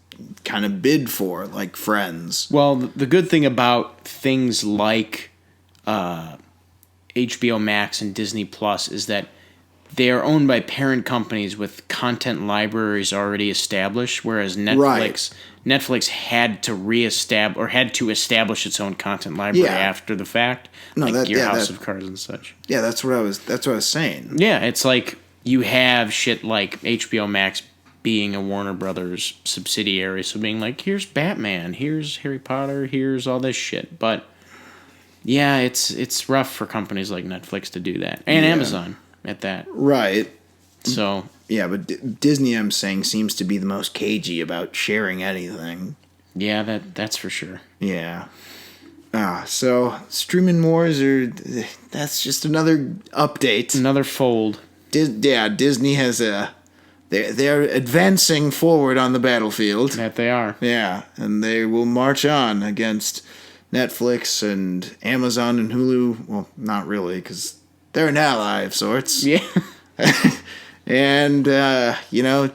kind of bid for, like Friends. Well, the good thing about things like HBO Max and Disney Plus is that they are owned by parent companies with content libraries already established, whereas Netflix had to establish its own content library after the fact, your House of Cards and such. Yeah, that's what I was saying. Yeah, it's like you have shit like HBO Max being a Warner Brothers subsidiary, so being like, here's Batman, here's Harry Potter, here's all this shit, but yeah, it's rough for companies like Netflix to do that, and Amazon at that. Right. So yeah, but Disney, I'm saying, seems to be the most cagey about sharing anything. Yeah, that's for sure. Yeah. So streaming wars that's just another update, another fold. Disney has they're advancing forward on the battlefield. That they are. Yeah, and they will march on against Netflix and Amazon and Hulu. Well, not really, because they're an ally of sorts. Yeah. And,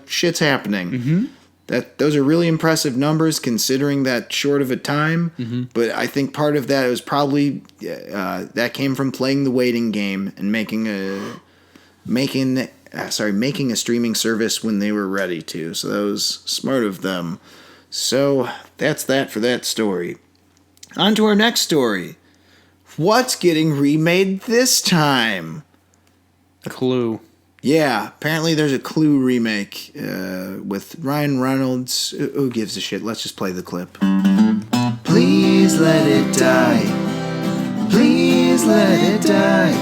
shit's happening. Those are really impressive numbers considering that short of a time. But I think part of that was probably that came from playing the waiting game and making a streaming service when they were ready to. So that was smart of them. So that's that for that story. On to our next story. What's getting remade this time? Clue. Yeah, apparently there's a Clue remake with Ryan Reynolds. Who gives a shit? Let's just play the clip. Please let it die. Please let it die.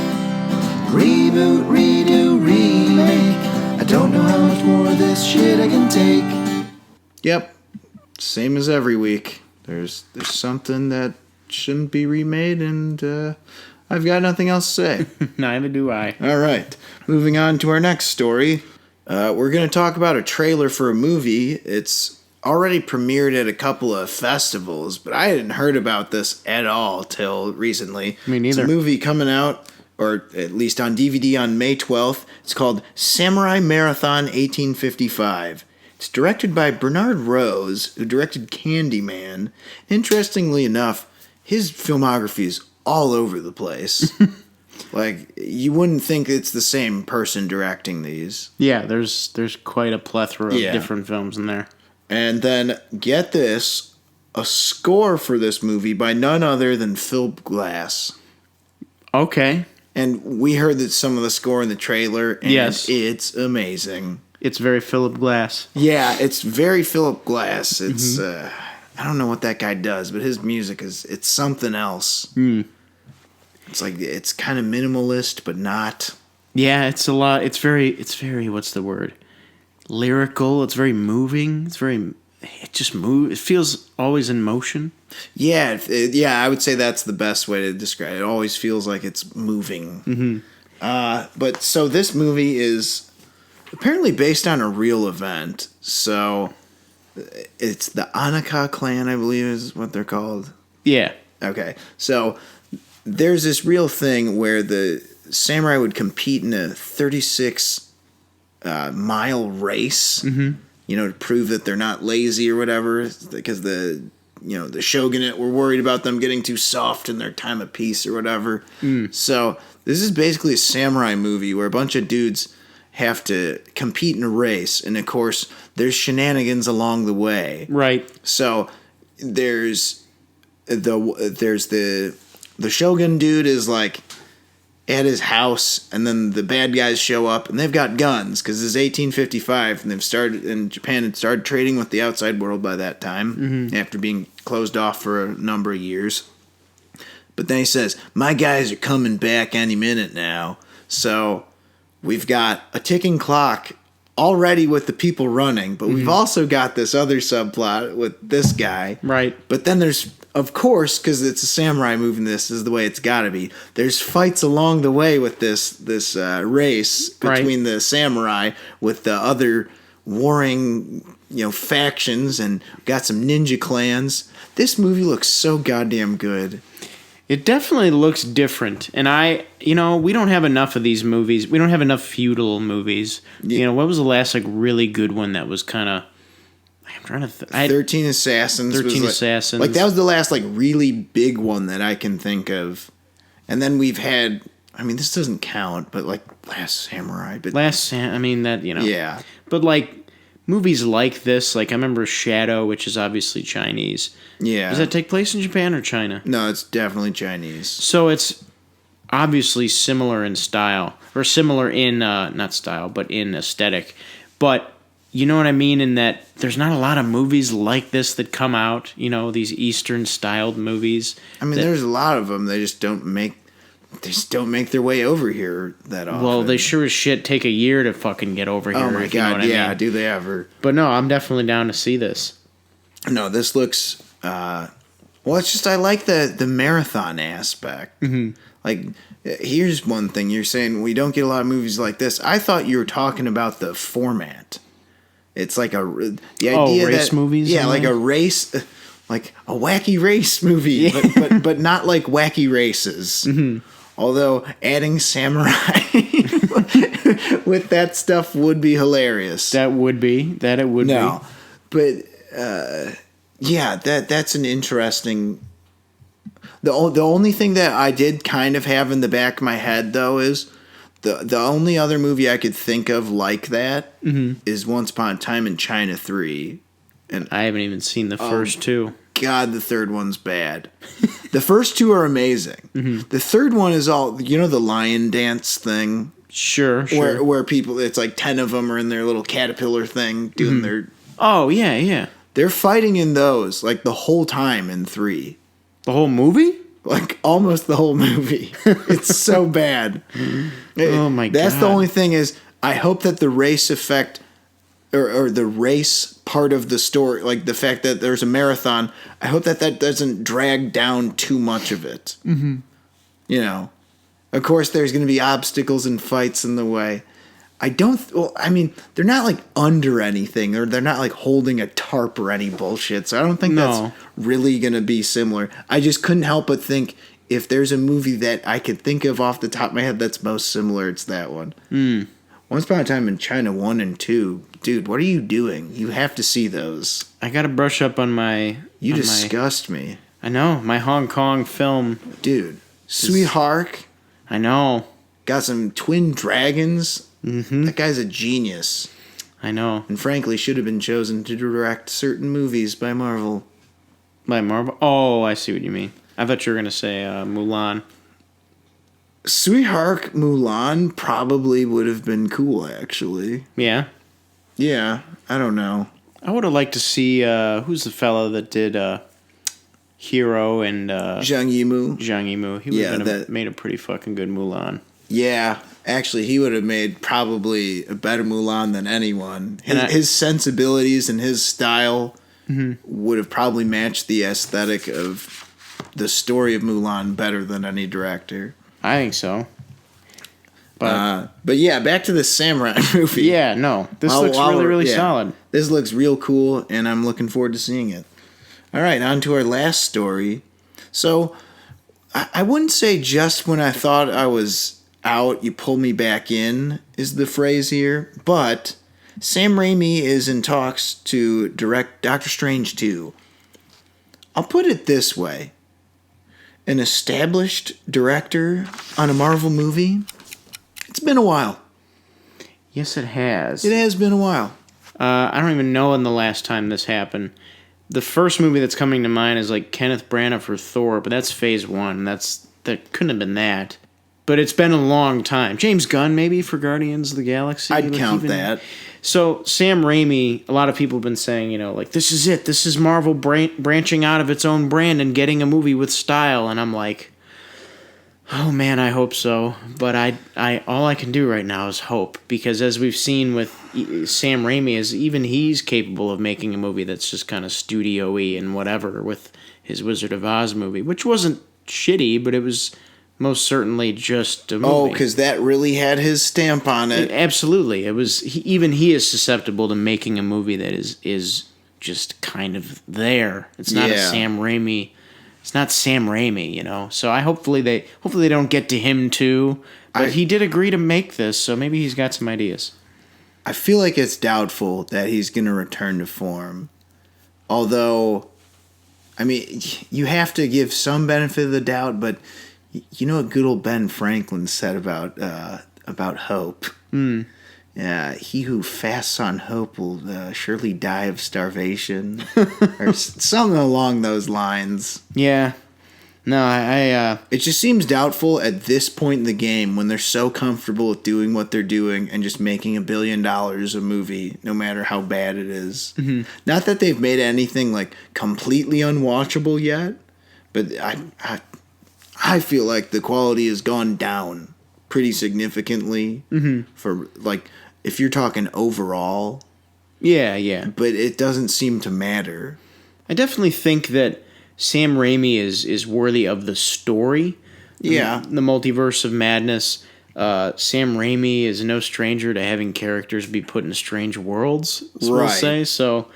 Reboot, redo, remake. I don't know how much more of this shit I can take. Yep, same as every week. There's something that shouldn't be remade, and I've got nothing else to say. Neither do I. All right, moving on to our next story. We're going to talk about a trailer for a movie. It's already premiered at a couple of festivals, but I hadn't heard about this at all till recently. Me neither. It's a movie coming out, or at least on DVD, on May 12th. It's called Samurai Marathon 1855. It's directed by Bernard Rose, who directed Candyman. Interestingly enough, his filmography is all over the place. Like, you wouldn't think it's the same person directing these. Yeah, there's quite a plethora of different films in there. And then, get this, a score for this movie by none other than Philip Glass. Okay. And we heard that some of the score in the trailer, and it's amazing. It's very Philip Glass. Yeah, it's very Philip Glass. It's, I don't know what that guy does, but his music it's something else. Mm. It's like, it's kind of minimalist, but not. Yeah, it's a lot. It's very, what's the word? Lyrical. It's very moving. It just moves. It feels always in motion. Yeah, I would say that's the best way to describe it. It always feels like it's moving. Mm-hmm. But so this movie is apparently based on a real event. So it's the Anaka clan, I believe is what they're called. Yeah. Okay. So there's this real thing where the samurai would compete in a 36-mile race, to prove that they're not lazy or whatever, because the shogunate were worried about them getting too soft in their time of peace or whatever. So this is basically a samurai movie where a bunch of dudes have to compete in a race, and of course there's shenanigans along the way. Right. So there's the shogun dude is like at his house, and then the bad guys show up, and they've got guns because it's 1855, and Japan had started trading with the outside world by that time, after being closed off for a number of years. But then he says, "My guys are coming back any minute now." So we've got a ticking clock already with the people running, but we've also got this other subplot with this guy. Right. But then there's, of course, because it's a samurai movie and this is the way it's got to be, there's fights along the way with this race between the samurai with the other warring, factions, and got some ninja clans. This movie looks so goddamn good. It definitely looks different. And we don't have enough of these movies. We don't have enough feudal movies. Yeah. What was the last really good one that was kind of, I'm trying to 13 Assassins. 13 Assassins. Like, that was the last really big one that I can think of. And then we've had, this doesn't count, but Last Samurai. But Yeah. But movies like this, I remember Shadow, which is obviously Chinese. Yeah. Does that take place in Japan or China? No, it's definitely Chinese. So it's obviously similar in style, or similar in, not style, but in aesthetic. But you know what I mean, in that there's not a lot of movies like this that come out, these Eastern-styled movies. There's a lot of them. They just don't make their way over here that often. Well, they sure as shit take a year to fucking get over here. Oh my god, yeah, do they ever. But no, I'm definitely down to see this. No, this looks, it's just, I like the marathon aspect. Mm-hmm. Here's one thing. You're saying we don't get a lot of movies like this. I thought you were talking about the format. It's the idea race movies? Yeah, a race, like a wacky race movie, but not like wacky races. Mm-hmm. Although adding samurai with that stuff would be hilarious. That would be. No, but that's an interesting. The only thing that I did kind of have in the back of my head though is the only other movie I could think of like that is Once Upon a Time in China 3, and I haven't even seen the first two. God, the third one's bad. The first two are amazing. Mm-hmm. The third one is all, the lion dance thing. Sure. Where people, it's 10 of them are in their little caterpillar thing doing their. Oh yeah. They're fighting in those the whole time in 3. The whole movie? Almost the whole movie. It's so bad. Oh my god. That's the only thing is, I hope that the race effect or the race part of the story, the fact that there's a marathon, I hope that doesn't drag down too much of it. Mm-hmm. Of course there's going to be obstacles and fights in the way. Well, I mean, they're not like under anything, or they're not like holding a tarp or any bullshit. So I don't think that's really gonna be similar. I just couldn't help but think if there's a movie that I could think of off the top of my head that's most similar, it's that one. Once Upon a Time in China 1 and 2. Dude, what are you doing? You have to see those. I gotta brush up on my. You disgust me. I know my Hong Kong film, dude. Sweetheart. I know. Got some twin dragons. Mm-hmm. That guy's a genius. I know. And frankly, should have been chosen to direct certain movies by Marvel. By Marvel? Oh, I see what you mean. I thought you were going to say Mulan. Sweetheart Mulan probably would have been cool, actually. Yeah? Yeah, I don't know. I would have liked to see, who's the fellow that did Hero and... Zhang Yimou. Zhang Yimou. He would have made a pretty fucking good Mulan. Yeah, actually, he would have made probably a better Mulan than anyone. His sensibilities and his style would have probably matched the aesthetic of the story of Mulan better than any director. I think so. But yeah, back to the samurai movie. Yeah, no, this looks really solid. This looks real cool, and I'm looking forward to seeing it. All right, on to our last story. So, I wouldn't say just when I thought I was out, you pull me back in, is the phrase here. But Sam Raimi is in talks to direct Doctor Strange 2. I'll put it this way. An established director on a Marvel movie, it's been a while. Yes, it has. It has been a while. I don't even know when the last time this happened. The first movie that's coming to mind is like Kenneth Branagh for Thor, but that's Phase 1. That couldn't have been that. But it's been a long time. James Gunn, maybe, for Guardians of the Galaxy? I'd count that. So, Sam Raimi, a lot of people have been saying, this is it. This is Marvel branching out of its own brand and getting a movie with style. And I'm like, oh, man, I hope so. But I all I can do right now is hope. Because as we've seen with Sam Raimi, even he's capable of making a movie that's just kind of studio-y and whatever with his Wizard of Oz movie, which wasn't shitty, but it was... most certainly just a movie. Oh, because that really had his stamp on it. Absolutely. It was. Even he is susceptible to making a movie that is just kind of there. It's not a Sam Raimi. It's not Sam Raimi, So hopefully they don't get to him too. But he did agree to make this, so maybe he's got some ideas. I feel like it's doubtful that he's going to return to form. Although, I mean, you have to give some benefit of the doubt, but... You know what good old Ben Franklin said about hope? Yeah, he who fasts on hope will surely die of starvation, or something along those lines. Yeah, no, I it just seems doubtful at this point in the game when they're so comfortable with doing what they're doing and just making $1 billion a movie, no matter how bad it is. Mm-hmm. Not that they've made anything like completely unwatchable yet, but I feel like the quality has gone down pretty significantly for, like, if you're talking overall. Yeah. But it doesn't seem to matter. I definitely think that Sam Raimi is worthy of the story. Yeah. The Multiverse of Madness. Sam Raimi is no stranger to having characters be put in strange worlds, we'll say. So...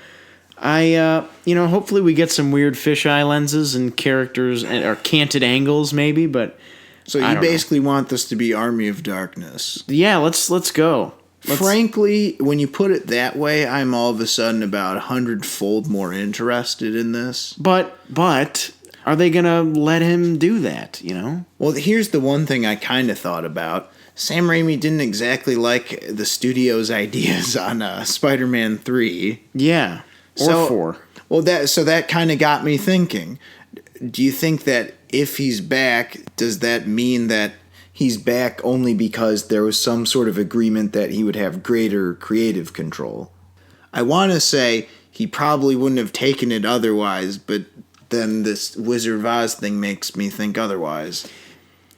hopefully we get some weird fisheye lenses and characters or canted angles maybe, but so you basically want this to be Army of Darkness. Yeah, let's go. Frankly, when you put it that way, I'm all of a sudden about 100-fold more interested in this. But are they going to let him do that, Well, here's the one thing I kind of thought about. Sam Raimi didn't exactly like the studio's ideas on Spider-Man 3. Yeah. Or 4. Well, that kind of got me thinking. Do you think that if he's back, does that mean that he's back only because there was some sort of agreement that he would have greater creative control? I want to say he probably wouldn't have taken it otherwise, but then this Wizard of Oz thing makes me think otherwise.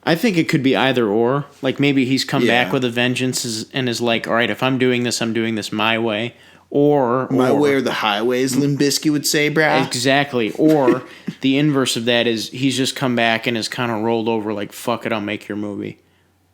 I think it could be either or. Like maybe he's come back with a vengeance and is like, all right, if I'm doing this my way. Or my way or the highways, Limp Bizkit would say, brah. Exactly. Or the inverse of that is he's just come back and has kind of rolled over like, fuck it, I'll make your movie.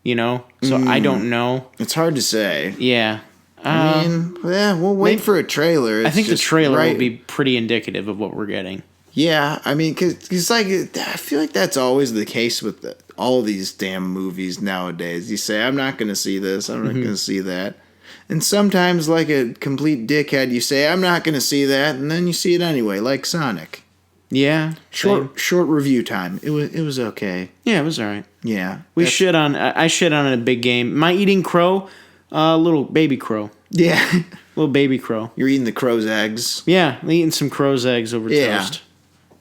you know? So I don't know. It's hard to say. Yeah. I mean, we'll wait for a trailer. I think the trailer will be pretty indicative of what we're getting. Yeah, I mean, because like, I feel like that's always the case with all these damn movies nowadays. You say, I'm not going to see this, I'm not going to see that. And sometimes, like a complete dickhead, you say, I'm not going to see that, and then you see it anyway, like Sonic. Yeah. Short review time. It was okay. Yeah, it was all right. Yeah. I shit on a big game. Am I eating crow? Little baby crow. Yeah. Little baby crow. You're eating the crow's eggs. Yeah, I'm eating some crow's eggs over toast.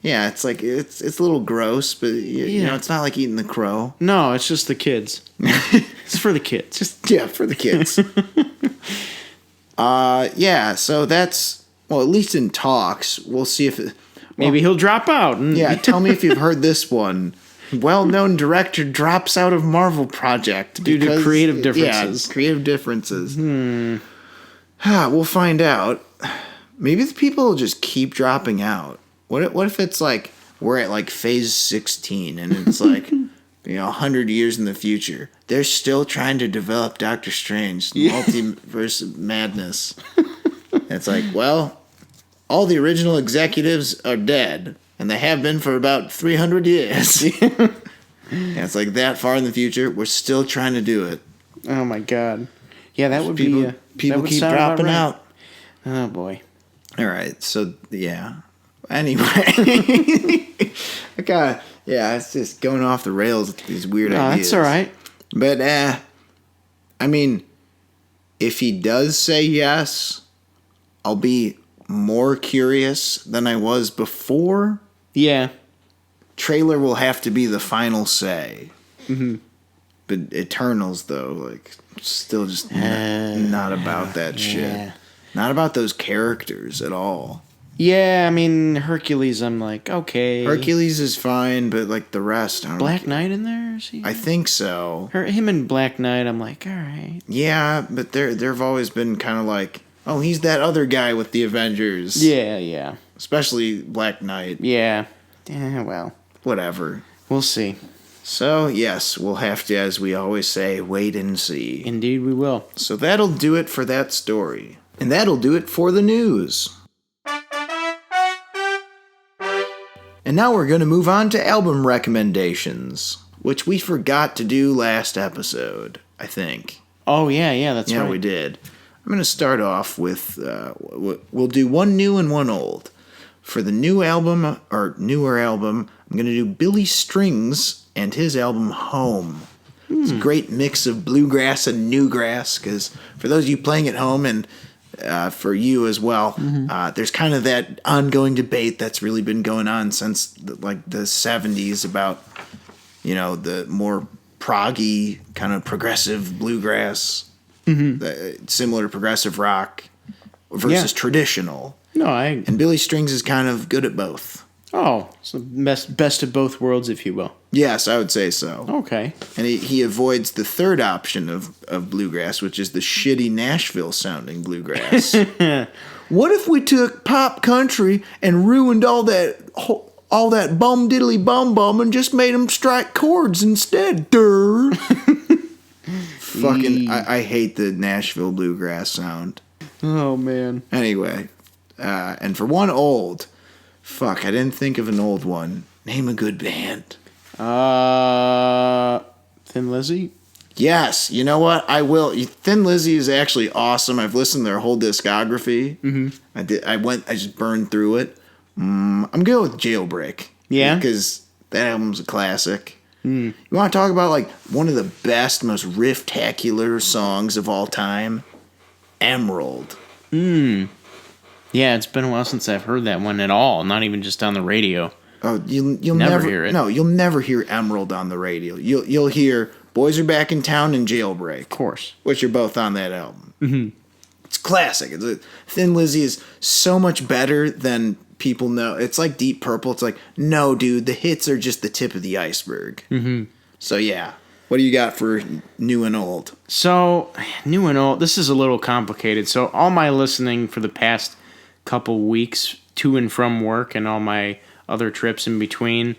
Yeah, it's like it's a little gross, but you know, it's not like eating the crow. No, it's just the kids. It's for the kids. For the kids. Yeah, so that's at least in talks. We'll see if maybe he'll drop out. Yeah, tell me if you've heard this one. Well-known director drops out of Marvel project due to creative differences. Yeah, creative differences. We'll find out. Maybe the people will just keep dropping out. What if it's like we're at like phase 16 and it's like 100 years in the future, they're still trying to develop Doctor Strange, multiverse madness. It's like, well, all the original executives are dead, and they have been for about 300 years. And it's like that far in the future, we're still trying to do it. Oh my god! Yeah, that would people keep dropping out. Oh boy! All right, so yeah. Anyway, it's just going off the rails with these weird ideas. That's all right. But I mean, if he does say yes, I'll be more curious than I was before. Yeah. Trailer will have to be the final say. Mm-hmm. But Eternals, though, like, still just not about that shit. Not about those characters at all. Yeah, I mean, Hercules, I'm like, okay. Hercules is fine, but, like, the rest, I don't know. Black Knight in there? Is he? I think so. Him and Black Knight, I'm like, all right. Yeah, but there've always been kind of like, oh, he's that other guy with the Avengers. Yeah. Especially Black Knight. Yeah. Well. Whatever. We'll see. So, yes, we'll have to, as we always say, wait and see. Indeed we will. So that'll do it for that story. And that'll do it for the news. And now we're going to move on to album recommendations, which we forgot to do last episode, I think. Oh, yeah, that's right. Yeah, we did. I'm going to start off with, we'll do one new and one old. For the new album, or newer album, I'm going to do Billy Strings and his album Home. It's a great mix of bluegrass and newgrass, because for those of you playing at home and for you as well, there's kind of that ongoing debate that's really been going on since the 70s about, the more proggy kind of progressive bluegrass, similar to progressive rock versus traditional. And Billy Strings is kind of good at both. Oh, so best of both worlds, if you will. Yes, I would say so. Okay. And he avoids the third option of bluegrass, which is the shitty Nashville-sounding bluegrass. What if we took pop country and ruined all that bum diddly bum bum and just made them strike chords instead? Fucking, I hate the Nashville bluegrass sound. Oh, man. Anyway, and for one old, I didn't think of an old one. Name a good band. Thin Lizzy? Yes, you know what? I will. Thin Lizzy is actually awesome. I've listened to their whole discography. Mm-hmm. I just burned through it. I'm going with Jailbreak. Yeah? Because that album's a classic. You want to talk about like one of the best, most riff-tacular songs of all time? Emerald. Yeah, it's been a while since I've heard that one at all. Not even just on the radio. Oh, you'll never hear it. No, you'll never hear Emerald on the radio. You'll hear Boys Are Back in Town and Jailbreak. Of course. Which are both on that album. Mm-hmm. It's classic. Thin Lizzy is so much better than people know. It's like Deep Purple. It's like, no, dude, the hits are just the tip of the iceberg. Mm-hmm. So, yeah. What do you got for new and old? So, new and old, this is a little complicated. So, all my listening for the past couple weeks to and from work and all my other trips in between,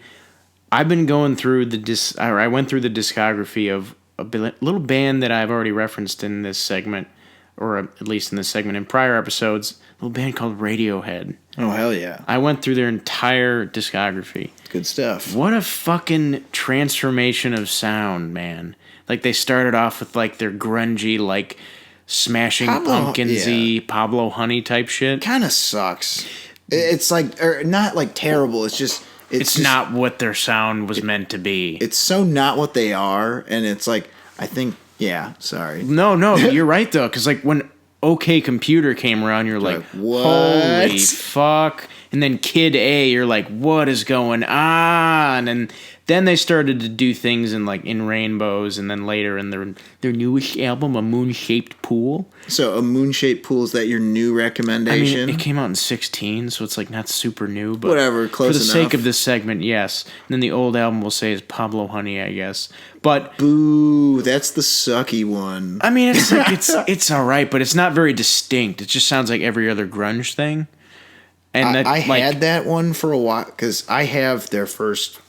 I've been going through I went through the discography of little band that I've already referenced in this segment, or at least in this segment in prior episodes, a little band called Radiohead. Oh, hell yeah. I went through their entire discography. Good stuff. What a fucking transformation of sound, man. Like, they started off with, like, their grungy, like, Smashing Pumpkins-y, Pablo Honey type shit. Kind of sucks. It's like, or not like terrible, it's just... It's just, not what their sound was meant to be. It's so not what they are, and it's like, I think, yeah, sorry. No, you're right, though, because, like, when OK Computer came around, you're like, what? Holy fuck. And then Kid A, you're like, what is going on? And then they started to do things in Rainbows, and then later in their newest album, A Moon-Shaped Pool. So A Moon-Shaped Pool, is that your new recommendation? I mean, it came out in 2016, so it's like not super new, but whatever, close enough. For the sake of this segment, yes. And then the old album we'll say is Pablo Honey, I guess. But boo, that's the sucky one. I mean, it's like it's all right, but it's not very distinct. It just sounds like every other grunge thing. And I had that one for a while because I have their first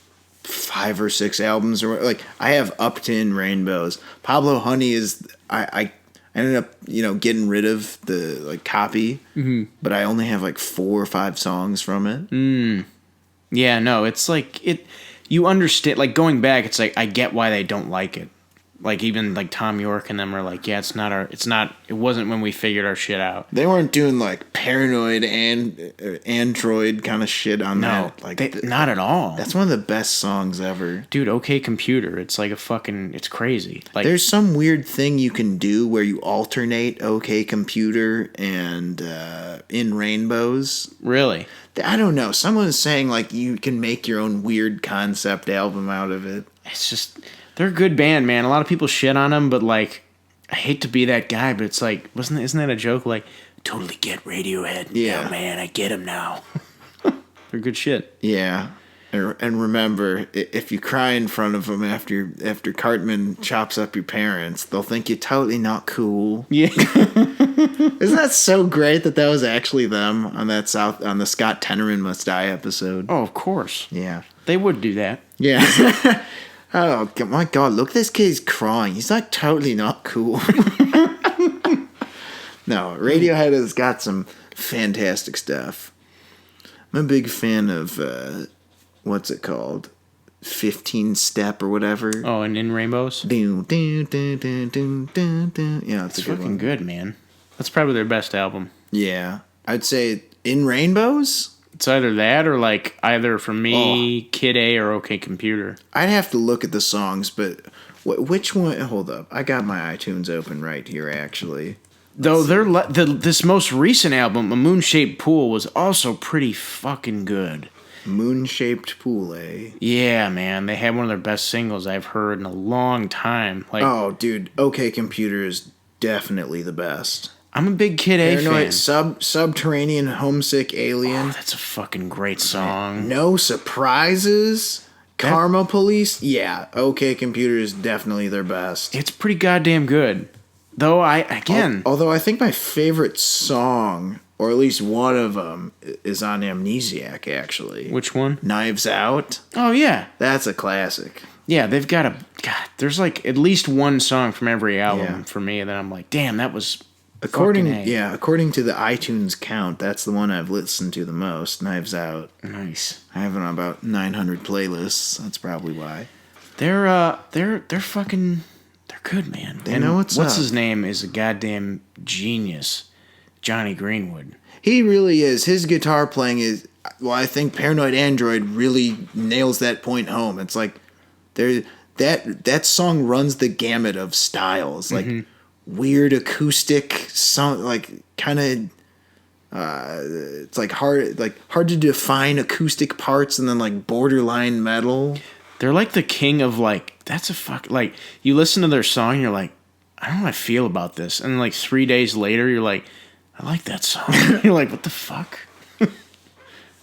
5 or 6 albums, or like I have Up to In Rainbows. Pablo Honey is I ended up getting rid of the copy, but I only have 4 or 5 songs from it. Yeah, no, it's like it. You understand, like going back, it's like I get why they don't like it. Like even like Tom York and them are like, yeah, it wasn't when we figured our shit out. They weren't doing like paranoid and Android kind of shit on that. Like not at all. That's one of the best songs ever. Dude, OK Computer, it's like it's crazy. Like there's some weird thing you can do where you alternate OK Computer and In Rainbows. Really? I don't know. Someone was saying like you can make your own weird concept album out of it. It's just... They're a good band, man. A lot of people shit on them, but like, I hate to be that guy, but it's like, isn't that a joke? Like, totally get Radiohead. Yeah, man, I get them now. They're good shit. Yeah, and remember, if you cry in front of them after Cartman chops up your parents, they'll think you're totally not cool. Yeah, isn't that so great that was actually them on the Scott Tenorman Must Die episode? Oh, of course. Yeah, they would do that. Yeah. Oh, my God, look, this kid's crying. He's like totally not cool. No, Radiohead has got some fantastic stuff. I'm a big fan of, what's it called? 15 Step or whatever. Oh, and In Rainbows? Yeah, it's fucking good, man. That's probably their best album. Yeah. I'd say In Rainbows? It's either that or like either for me, Kid A or OK Computer. I'd have to look at the songs, but which one? Hold up, I got my iTunes open right here. Actually, though this most recent album, A Moon-Shaped Pool, was also pretty fucking good. Moon-Shaped Pool, eh? Yeah, man, they had one of their best singles I've heard in a long time. Like, oh, dude, OK Computer is definitely the best. I'm a big Kid A fan. Subterranean Homesick Alien. Oh, that's a fucking great song. No Surprises. Karma Police. Yeah, OK Computer is definitely their best. It's pretty goddamn good. Though although I think my favorite song, or at least one of them, is on Amnesiac, actually. Which one? Knives Out. Oh, yeah. That's a classic. Yeah, they've got there's like at least one song from every album for me that I'm like, damn, that was... According to the iTunes count, that's the one I've listened to the most. Knives Out. Nice. I have on about 900 playlists. That's probably why. They're fucking, they're good, man. They know what's up. His name is a goddamn genius, Johnny Greenwood. He really is. His guitar playing is. Well, I think Paranoid Android really nails that point home. It's like that song runs the gamut of styles, like. Mm-hmm. Weird acoustic song, like kind of it's like hard to define acoustic parts, and then like borderline metal. They're like the king of like, that's a fuck, like you listen to their song, you're like, I don't know how I feel about this, and then like 3 days later you're like, I like that song. You're like, what the fuck?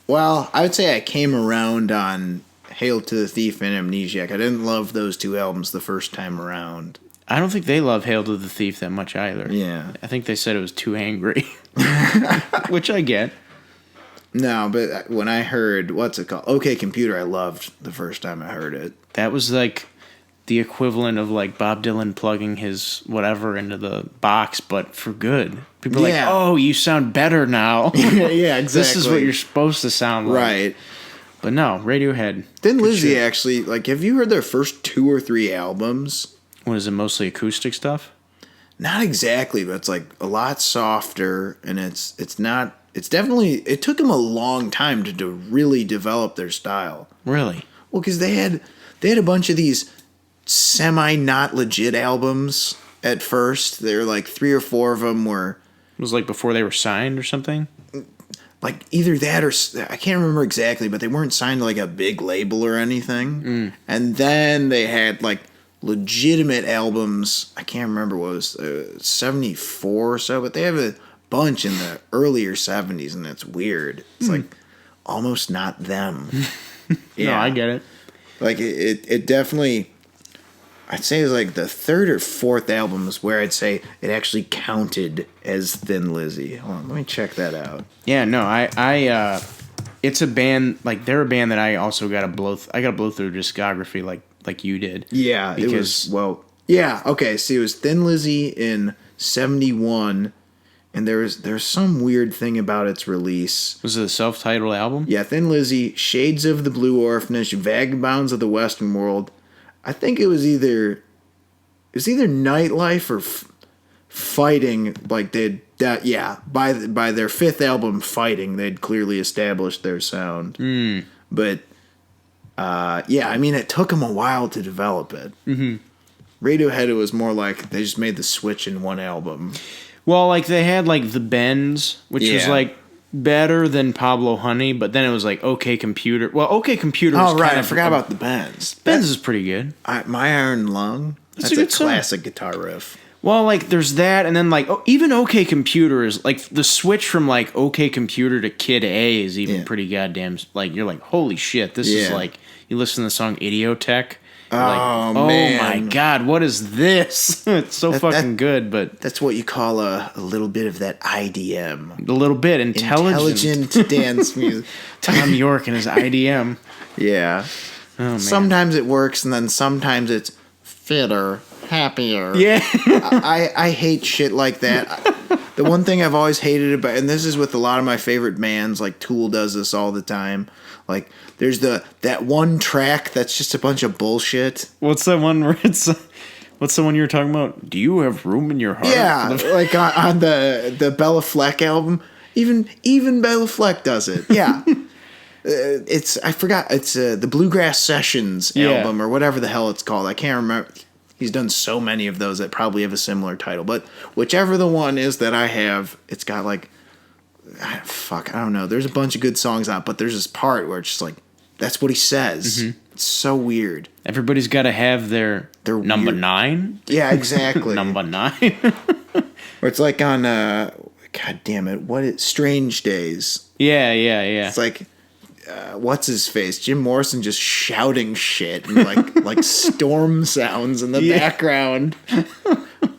Well, I would say I came around on Hail to the Thief and Amnesiac. I didn't love those 2 albums the first time around. I don't think they love Hail to the Thief that much either. Yeah. I think they said it was too angry. Which I get. No, but when I heard, what's it called? OK Computer, I loved the first time I heard it. That was like the equivalent of like Bob Dylan plugging his whatever into the box, but for good. People are like, oh, you sound better now. Yeah, exactly. This is what you're supposed to sound like. Right. But no, Radiohead. Thin Lizzy actually, like, have you heard their first 2 or 3 albums? What is it, mostly acoustic stuff? Not exactly, but it's like a lot softer, and it's definitely, it took them a long time to really develop their style. Really? Well, because they had a bunch of these semi not legit albums at first. There were like 3 or 4 of them were. It was like before they were signed or something? Like either that or I can't remember exactly, but they weren't signed to like a big label or anything. And then they had like legitimate albums. I can't remember what it was, 74 or so, but they have a bunch in the earlier 70s, and it's weird. It's like almost not them. Yeah. No, I get it. Like it definitely, I'd say it was like the 3rd or 4th album is where I'd say it actually counted as Thin Lizzy. Hold on, let me check that out. Yeah, no, I it's a band, like they're a band that I also got to blow through discography like you did. Yeah, it was, well, yeah, okay, see, it was Thin Lizzy in 71, and there's some weird thing about its release. Was it a self-titled album? Yeah, Thin Lizzy, Shades of the Blue Orphanage, Vagabonds of the Western World. I think it was either Nightlife or Fighting. Like by their 5th album, Fighting, they'd clearly established their sound. But I mean, it took them a while to develop it. Radiohead, it was more like they just made the switch in one album. Well, like they had like The Bends, which was like better than Pablo Honey, but then it was like OK Computer. Well, OK Computer was right, I forgot about The Bends. Bends is pretty good. My Iron Lung. That's a classic guitar riff. Well, like there's that, and then like even OK Computer is like the switch from like OK Computer to Kid A is even pretty goddamn, like you're like, holy shit, this is like, you listen to the song Idiotech. Like, man. Oh my god, what is this? It's so fucking good, but that's what you call a little bit of that IDM. A little bit intelligent dance music. Tom York and his IDM. Yeah. Oh, man. Sometimes it works, and then sometimes it's fitter, happier. Yeah. I hate shit like that. The one thing I've always hated about, and this is with a lot of my favorite bands, like Tool does this all the time. Like, there's that one track that's just a bunch of bullshit. What's that one where it's... What's the one you were talking about? Do you have room in your heart? Yeah, like on the Bella Fleck album. Even Bella Fleck does it. Yeah. I forgot. It's the Bluegrass Sessions album or whatever the hell it's called. I can't remember. He's done so many of those that probably have a similar title. But whichever the one is that I have, it's got like... I don't know. There's a bunch of good songs on it, but there's this part where it's just like, that's what he says. Mm-hmm. It's so weird. Everybody's got to have their number 9. Yeah, exactly. Number 9. Or it's like on, God damn it, Strange Days. Yeah. It's like, what's his face? Jim Morrison just shouting shit and like storm sounds in the background.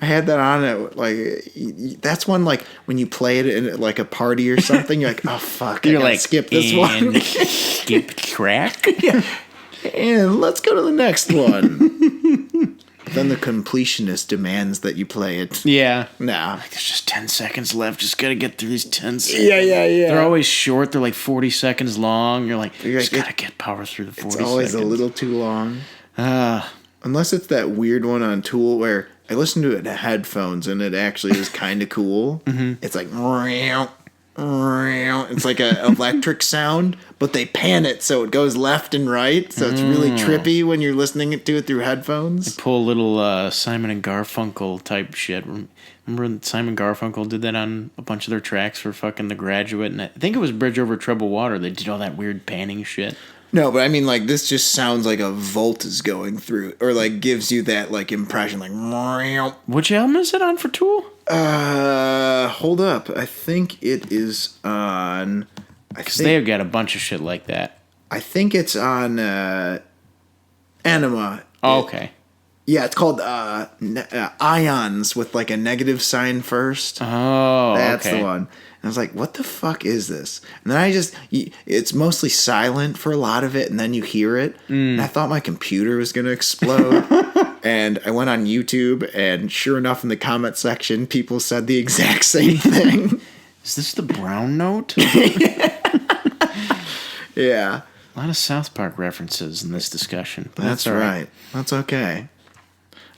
I had that on it. Like, that's one, like, when you play it in like a party or something, you're like, oh fuck, you're like, skip this one. Skip track. Yeah. And let's go to the next one. Then the completionist demands that you play it. Yeah. Nah. Like, there's just 10 seconds left. Just gotta get through these 10 seconds. Yeah. They're always short. They're like 40 seconds long. You're like, just gotta get power through the 40 seconds. It's always a little too long. Unless it's that weird one on Tool where I listen to it in headphones and it actually is kind of cool. Mm-hmm. It's like, it's like an electric sound, but they pan it so it goes left and right. So it's really trippy when you're listening to it through headphones. They pull a little Simon and Garfunkel type shit. Remember when Simon Garfunkel did that on a bunch of their tracks for fucking The Graduate? And I think it was Bridge Over Troubled Water. They did all that weird panning shit. No, but I mean, like, this just sounds like a volt is going through, or like gives you that like impression, like. Which album is it on for Tool? Hold up. I think it is on. Because they've got a bunch of shit like that. I think it's on Enema. Oh, okay. Yeah, it's called Ions with like a negative sign first. Oh, that's okay. the one. And I was like, what the fuck is this? And then it's mostly silent for a lot of it, and then you hear it. And I thought my computer was going to explode. And I went on YouTube, and sure enough, in the comment section, people said the exact same thing. Is this the Brown Note? Yeah. A lot of South Park references in this discussion. That's right. That's okay.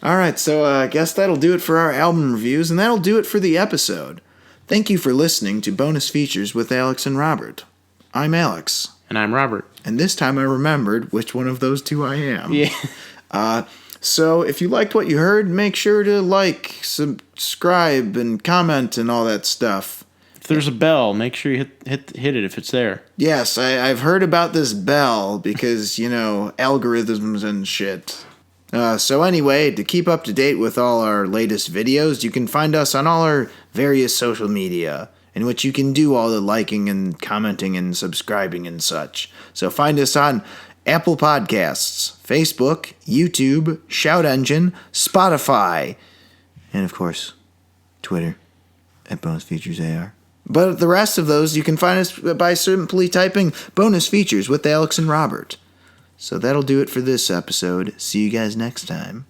All right, so I guess that'll do it for our album reviews, and that'll do it for the episode. Thank you for listening to Bonus Features with Alex and Robert. I'm Alex. And I'm Robert. And this time I remembered which one of those two I am. Yeah. So if you liked what you heard, make sure to like, subscribe, and comment and all that stuff. If there's a bell, make sure you hit it if it's there. Yes, I've heard about this bell because, algorithms and shit. So anyway, to keep up to date with all our latest videos, you can find us on all our various social media, in which you can do all the liking and commenting and subscribing and such. So find us on Apple Podcasts, Facebook, YouTube, Shout Engine, Spotify, and of course, Twitter at Bonus Features AR. But the rest of those, you can find us by simply typing Bonus Features with Alex and Robert. So that'll do it for this episode. See you guys next time.